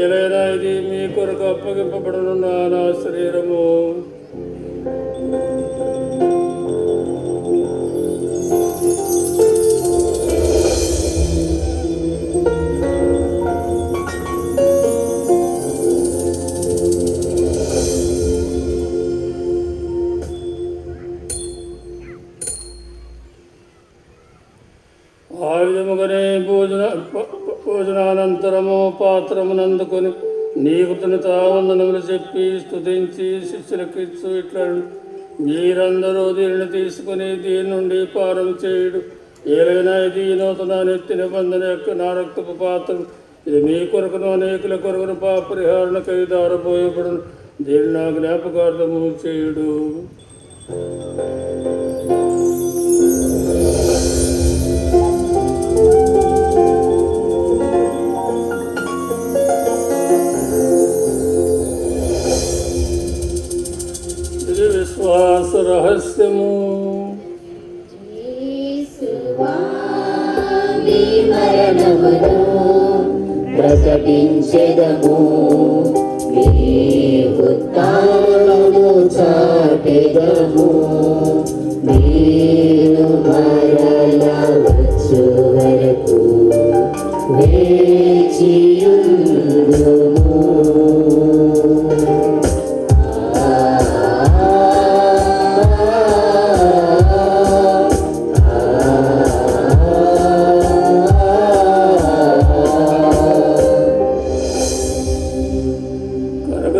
ఏలైనా ఇది మీ కొరకు అప్పగింపబడనున్న నా శరీరము. ఆ విధముగానే భోజనానంతరము పాత్రమునందుకొని నీ కృతజ్ఞతావందనములు చెప్పి స్తుతించి శిష్యులకిచ్చు ఇట్లా మీరందరూ దీనిని తీసుకుని దీని నుండి పానం చేయుడు. ఏలైనా ఇది నూతన నిత్య నిబంధన యొక్క నా రక్తపు పాత్ర. ఇది మీ కొరకును అనేకుల కొరకును పాపరిహారణకై దారబోయబడును. దీన్ని నా జ్ఞాపకార్థము చేయుడు. విశ్వాస రహస్యము. యేసువా ప్రభువును ప్రకటించెదము నీ ఉత్థానమును చాటెదము నీవు మరల వచ్చు వరకు వేచియుందుము.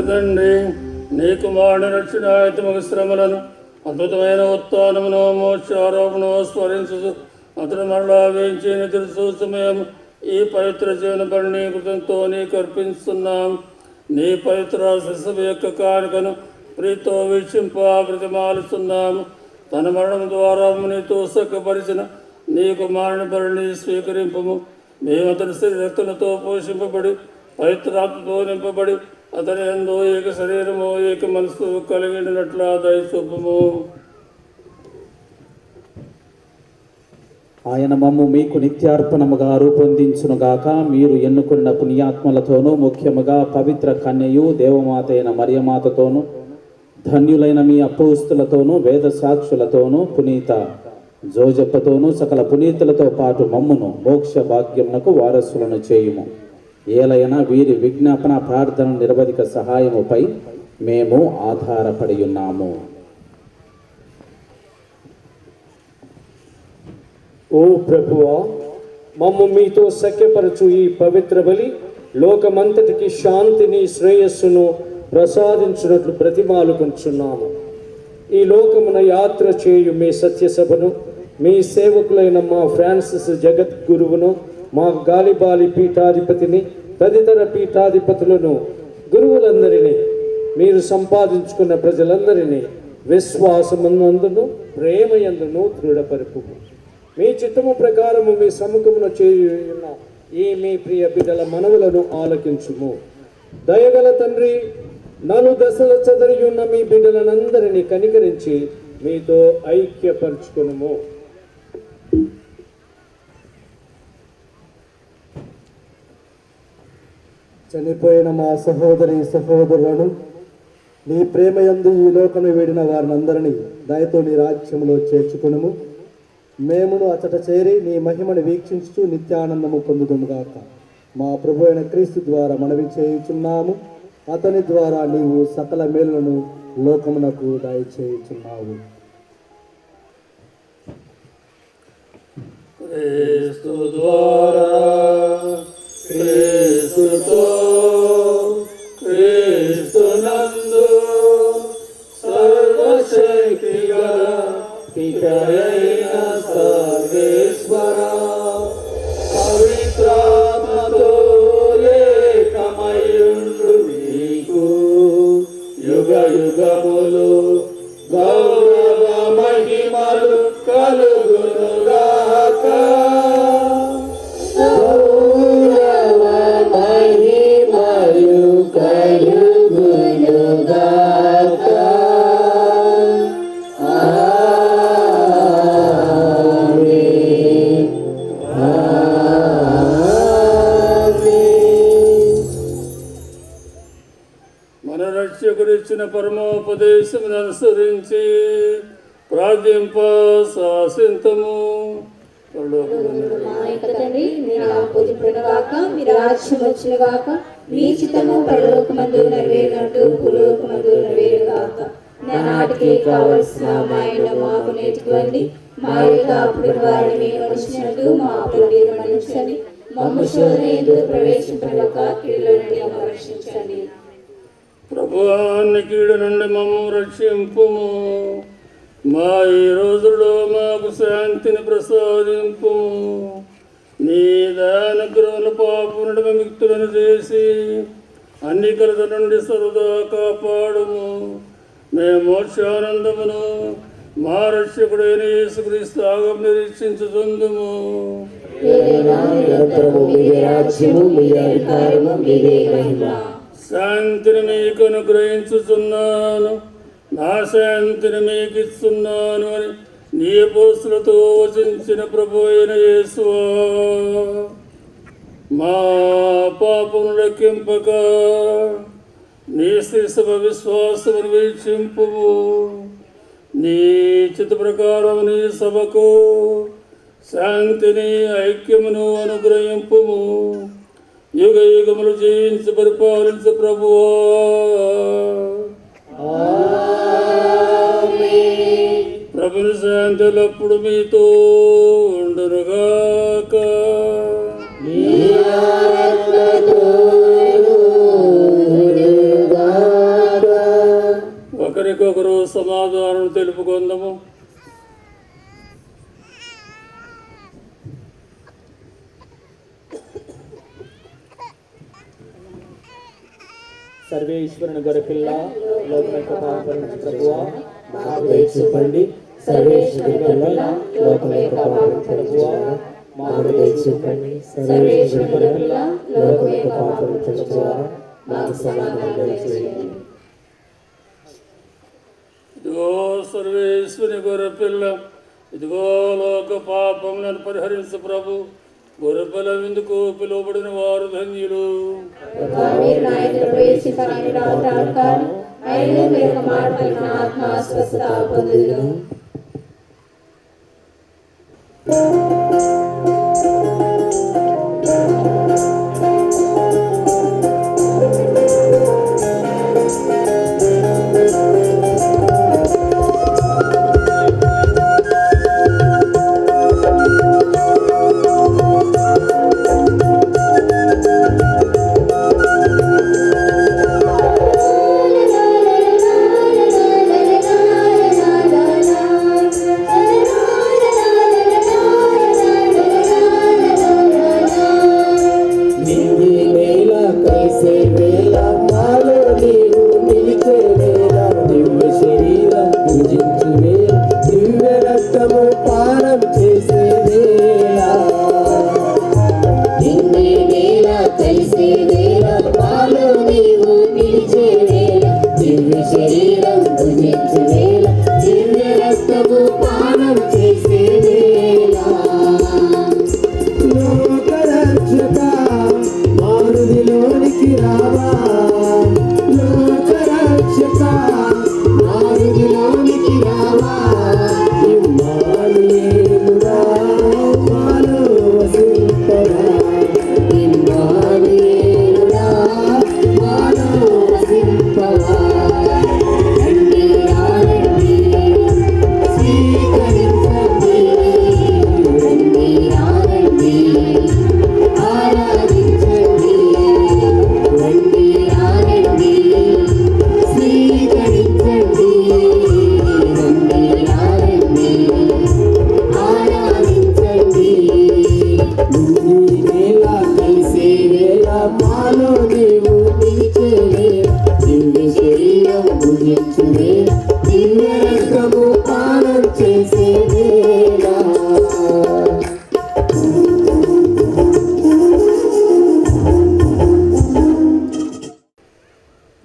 తండ్రి నీ కుమారుని రక్షణాయుతముగ శ్రమలను అద్భుతమైన ఉత్థానమును మోక్షారోపణను స్మరించు అతను మరలా వేయించి తెలుసు సమయం ఈ పవిత్ర జీవన బలి నీ కృతంతో నీకు అర్పిస్తున్నాం. నీ పవిత్ర శిశువు యొక్క కానుకను ప్రీతితో వీక్షింప ప్రతిమాలుస్తున్నాము. తన మరణం ద్వారా నీతో సక్కపరిచిన నీ కుమారుని బలిని స్వీకరింపము. మేము అతని శరీరక్తులతో పోషింపబడి పవిత్రాత్మతో నింపబడి అతని యందు ఏక శరీరము ఏక మనసు కలిగినట్లా దయచూపము. ఆయన మమ్ము మీకు నిత్యార్పణముగా రూపొందించునుగాక. మీరు ఎన్నుకున్న పుణ్యాత్మలతోనూ ముఖ్యముగా పవిత్ర కన్యయు దేవమాత అయిన మరియమాతతోనూ ధన్యులైన మీ అపోస్తులతోనూ వేద సాక్షులతోనూ పునీత జోజప్పతోనూ సకల పునీతులతో పాటు మమ్మును మోక్ష భాగ్యమునకు వారసులను చేయుము. ఏలైనా వీరి విజ్ఞాపన ప్రార్థన నిరవధిక సహాయముపై మేము ఆధారపడి ఉన్నాము. ఓ ప్రభువా, మమ్ము మీతో సఖ్యపరచు ఈ పవిత్ర బలి లోకమంతటికి శాంతిని శ్రేయస్సును ప్రసాదించినట్లు ప్రతిమాలుకొంచున్నాము. ఈ లోకమున యాత్ర చేయు మీ సత్యసభను, మీ సేవకులైన మా ఫ్రాన్సిస్ జగద్గురువును, మా గాలిబాలి పీఠాధిపతిని, తదితర పీఠాధిపతులను, గురువులందరినీ, మీరు సంపాదించుకున్న ప్రజలందరినీ విశ్వాసమందును ప్రేమయందును దృఢపరుపు. మీ చిత్తము ప్రకారము మీ సముఖమున చేయున్న ఈ మీ ప్రియ బిడ్డల మనవులను ఆలకించుము. దయగల తండ్రి, నలుదశల చెదరియున్న మీ బిడ్డలనందరినీ కనికరించి మీతో ఐక్యపరచుకునుము. చనిపోయిన మా సహోదరి సహోదరులను నీ ప్రేమయందు ఈ లోకము వేడిన వారినందరినీ దయతో నీ రాజ్యములో చేర్చుకునుము. మేమును అచట చేరి నీ మహిమను వీక్షించుచు నిత్యానందము పొందుదుముగాక. మా ప్రభు అయిన క్రీస్తు ద్వారా మనవి చేయుచున్నాము. అతని ద్వారా నీవు సకల మేలులను లోకమునకు దయచేయుచున్నావు. క్రీస్తు ద్వారా క్రీస్తుతో క్రీస్తునందు సర్వశక్తిగా పితయైన సర్వేశ్వర పవిత్రాత్మతో ఏకమయుండు నీకు యుగ యుగములు గౌరవ మహిమలు కలుగునుగాక. గౌరవ మహిమలు కలుగునుగాక. ఆమేన్. ఆమేన్. మన రక్షకుడిచ్చిన పరమోపదేశమును అనుసరించి ప్రార్థింప శాసింతము. మా యొక్క తండ్రి, మీ నామము పూజింపబడునుగాక, మీ రాజ్యం వచ్చునుగాక, మీ చిత్తము పరలోకమందు నెరవేరినట్టు భూలోకమందు నెరవేరుగాక. నానాటికి కావలసిన మా ఇంట్లో మాకు నేర్చుకోండి. మా యొక్క అప్పుడు వారిని మేము మన్నించినట్టు మా అప్పులు మీరు మన్నించండి. మమ్ము శోధన యందు ప్రవేశింపనివ్వక కీడులో నుండి మమ్మల్ని రక్షించండి. ప్రభువా, నీ కీడు నుండి మమ్ము రక్షింపుము. మా ఈ రోజుల్లో మాకు శాంతిని ప్రసాదింపు. నీ దానుగ్రహణ పాపం నుండి విముక్తులను చేసి అన్ని కలత నుండి సరదా కాపాడుము. మేము మోక్షానందమును మా రక్షకుడైన యేసుక్రీస్తు ఆగం నిరీక్షించుతుందుము. శాంతిని మీకు అనుగ్రహించుచున్నాను, నా శాంతిని మీకు ఇస్తున్నాను అని నీ అపోస్తులతో వచించిన ప్రభు అయిన యేసువా, మా పాపమును లెక్కింపక నీ శ్రీ సభ విశ్వాసమును వీక్షింపుము. నీ చిత్త ప్రకారం నీ సభకు శాంతిని ఐక్యమును అనుగ్రహింపుము. యుగ యుగములు జీవించి పరిపాలించు ప్రభువా. ప్రభుని శాంతులప్పుడు మీతో ఉండునుగాక. ఒకరికొకరు సమాధానం తెలుపుకుందాము. సర్వేశ్వరుని గొర్రెపిల్ల లోకం యొక్క పాపం నుంచి ప్రభువా మాకు దయ చూపండి. సర్వేశ్వరుని గొర్రెపిల్ల లోకం యొక్క పాపం నుంచి ప్రభువా మాకు దయ చూపండి. సర్వేశ్వరుని గొర్రెపిల్ల లోకం యొక్క పాపం నుంచి ప్రభువా మాకు సమాధానం దయచేయండి. ఇదిగో సర్వేశ్వరుని గొర్రెపిల్ల, ఇదిగో లోక పాపములను పరిహరించు ప్రభు. గొర్రెపిల్ల విందుకు పిలువబడిన వారు ధన్యులు.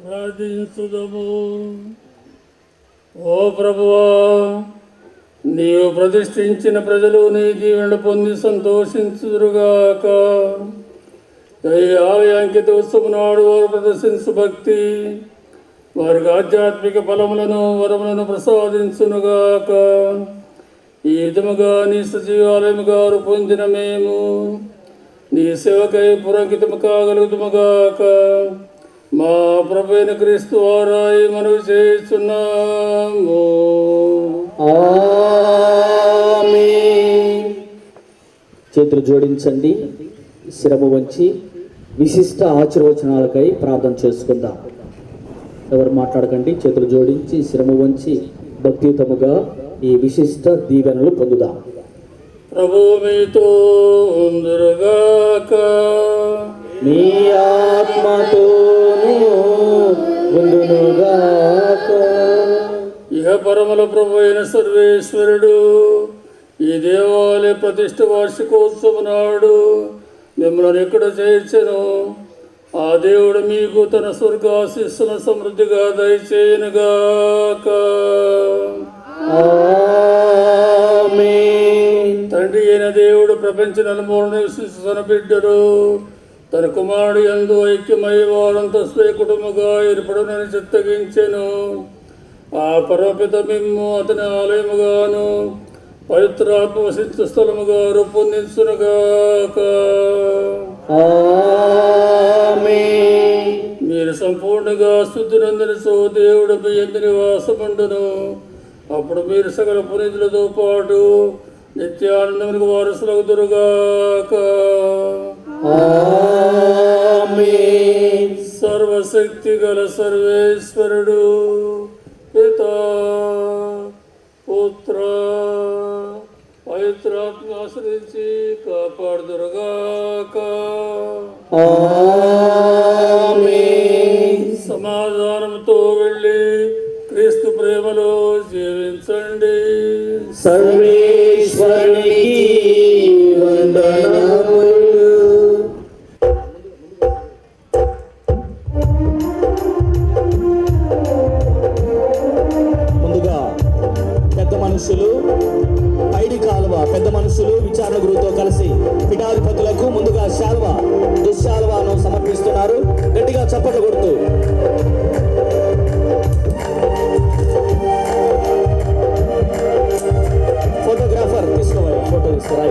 ప్రార్థించుదము. ఓ ప్రభువా, నీవు ప్రతిష్ఠించిన ప్రజలు నీ దీవెనలు పొంది సంతోషించుదురుగాక. ఈ ఆలయాంకిత ఉత్సవం నాడు వారు ప్రదర్శించు భక్తి వారికి ఆధ్యాత్మిక ఫలములను వరములను ప్రసాదించునుగాక. ఈ విధముగా నీ సజీవాలయముగా పొందిన మేము నీ సేవకై పురంకితము కాగలుగుతుముగాక. మా ప్రభువైన క్రీస్తు ద్వారా మనవి చేస్తున్నాము. చేతులు జోడించండి, శిరము వంచి విశిష్ట ఆశీర్వచనాలకై ప్రార్థన చేసుకుందాం. ఎవరు మాట్లాడకండి, చేతులు జోడించి శిరము వంచి భక్తియుతముగా ఈ విశిష్ట దీవెనలు పొందుదాం. ప్రభు మీతో ఉందురుగాక. మీ ఆత్మతోను ఉండునుగాక. ఇహ పరమల ప్రభు అయిన సర్వేశ్వరుడు ఈ దేవాలయ ప్రతిష్ఠ వార్షికోత్సవం నాడు మిమ్మల్ని ఎక్కడ చేర్చెను ఆ దేవుడు మీకు తన స్వర్గాశిస్సుల సమృద్ధిగా దయచేయనుగాక. ఆమేన్. తండ్రి అయిన దేవుడు ప్రపంచ నలుమూలన నివసించిన బిడ్డలు తన కుమారుడు యందు ఐక్యమై వారంతా స్వీయ కుటుంబగా ఏర్పడునని చిత్తగించెను. ఆ పరపిత మిమ్ము అతని ఆలయముగాను పవిత్రాత్మ వసించు స్థలముగా రూపొందించునుగాక. మీరు సంపూర్ణంగా శుద్ధి నందినచో దేవుడు మీ యందు నివాసముండును. అప్పుడు మీరు సకల పునీతులతో పాటు నిత్యానందములకు వారసులగుదురుగాక. సర్వశక్తి గల సర్వేశ్వరుడు పితా పుత్ర పవిత్రాత్మ ఆశ్రయించి కాపాడుదురుగాక. సమాధానంతో వెళ్ళి క్రీస్తు ప్రేమలో జీవించండి. సర్వేశ్వరునికి వందనములు. ముందుగా పెద్ద మనుషులు పైడి కాలువ పెద్ద మనుషులు విచారణ గురువుతో కలిసి పీఠాధిపతులకు ముందుగా దుశ్శాల్వాను సమర్పిస్తున్నారు. గట్టిగా చప్పట్లు కొడుతూ ఫోటోగ్రాఫర్ తీసుకోవాలి, ఫోటో తీసుకురా.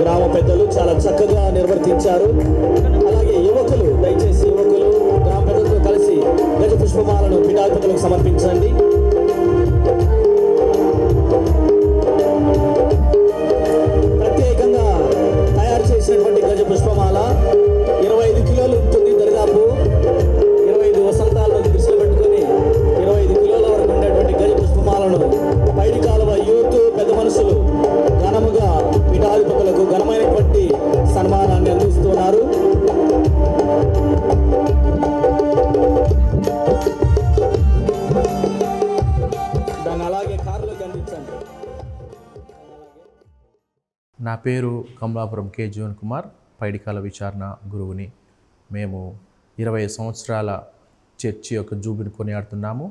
గ్రామ పెద్దలు చాలా చక్కగా నిర్వర్తించారు. అలాగే యువకులు, దయచేసి యువకులు గ్రామ పెద్దలతో కలిసి గజ పుష్పమాలను పీఠాధిపతులకు సమర్పించండి. ప్రత్యేకంగా తయారు చేసినటువంటి గజ పుష్పమాల 25 కిలోలు ఉంటుంది. దరిదాపు 25 వసంతాలను దృష్టిలో పెట్టుకుని 25 కిలోల వరకు ఉండేటువంటి గజ పుష్పమాలను పైడి కాలువ యూత్ పెద్ద మనుషులు ఘనముగా పీఠాధిపతులకు ఘనమైనటువంటి సన్మానాన్ని అందిస్తున్నారు. దాన్ని అలాగే కారులోకి అందించండి. నా పేరు కమలాపురం కే జీవన్ కుమార్, పైడికాల విచారణ గురువుని. మేము 20 సంవత్సరాల చర్చి యొక్క జూబిలిని కొనియాడుతున్నాము.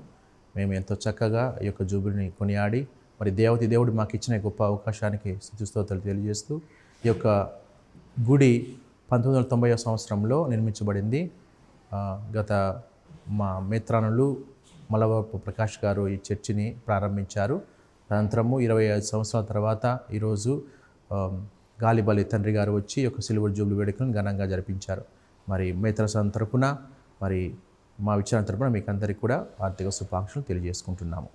మేము ఎంతో చక్కగా ఈ యొక్క జూబిలిని కొనియాడి మరి దేవుడు మాకు ఇచ్చిన గొప్ప అవకాశానికి స్తుతిస్తోత్రాలు తెలియజేస్తూ, ఈ యొక్క గుడి 1990వ సంవత్సరంలో నిర్మించబడింది. గత మా మిత్రానులు మలవరపు ప్రకాష్ గారు ఈ చర్చిని ప్రారంభించారు. అనంతరము 25 సంవత్సరాల తర్వాత ఈరోజు గాలిబలి తండ్రి గారు వచ్చి ఈ యొక్క సిల్వర్ జూబ్లీ వేడుకలను ఘనంగా జరిపించారు. మరి మిత్రసం తరపున మరి మా విచారణ తరపున మీకు అందరికీ కూడా ఆర్థిక శుభాకాంక్షలు తెలియజేసుకుంటున్నాము.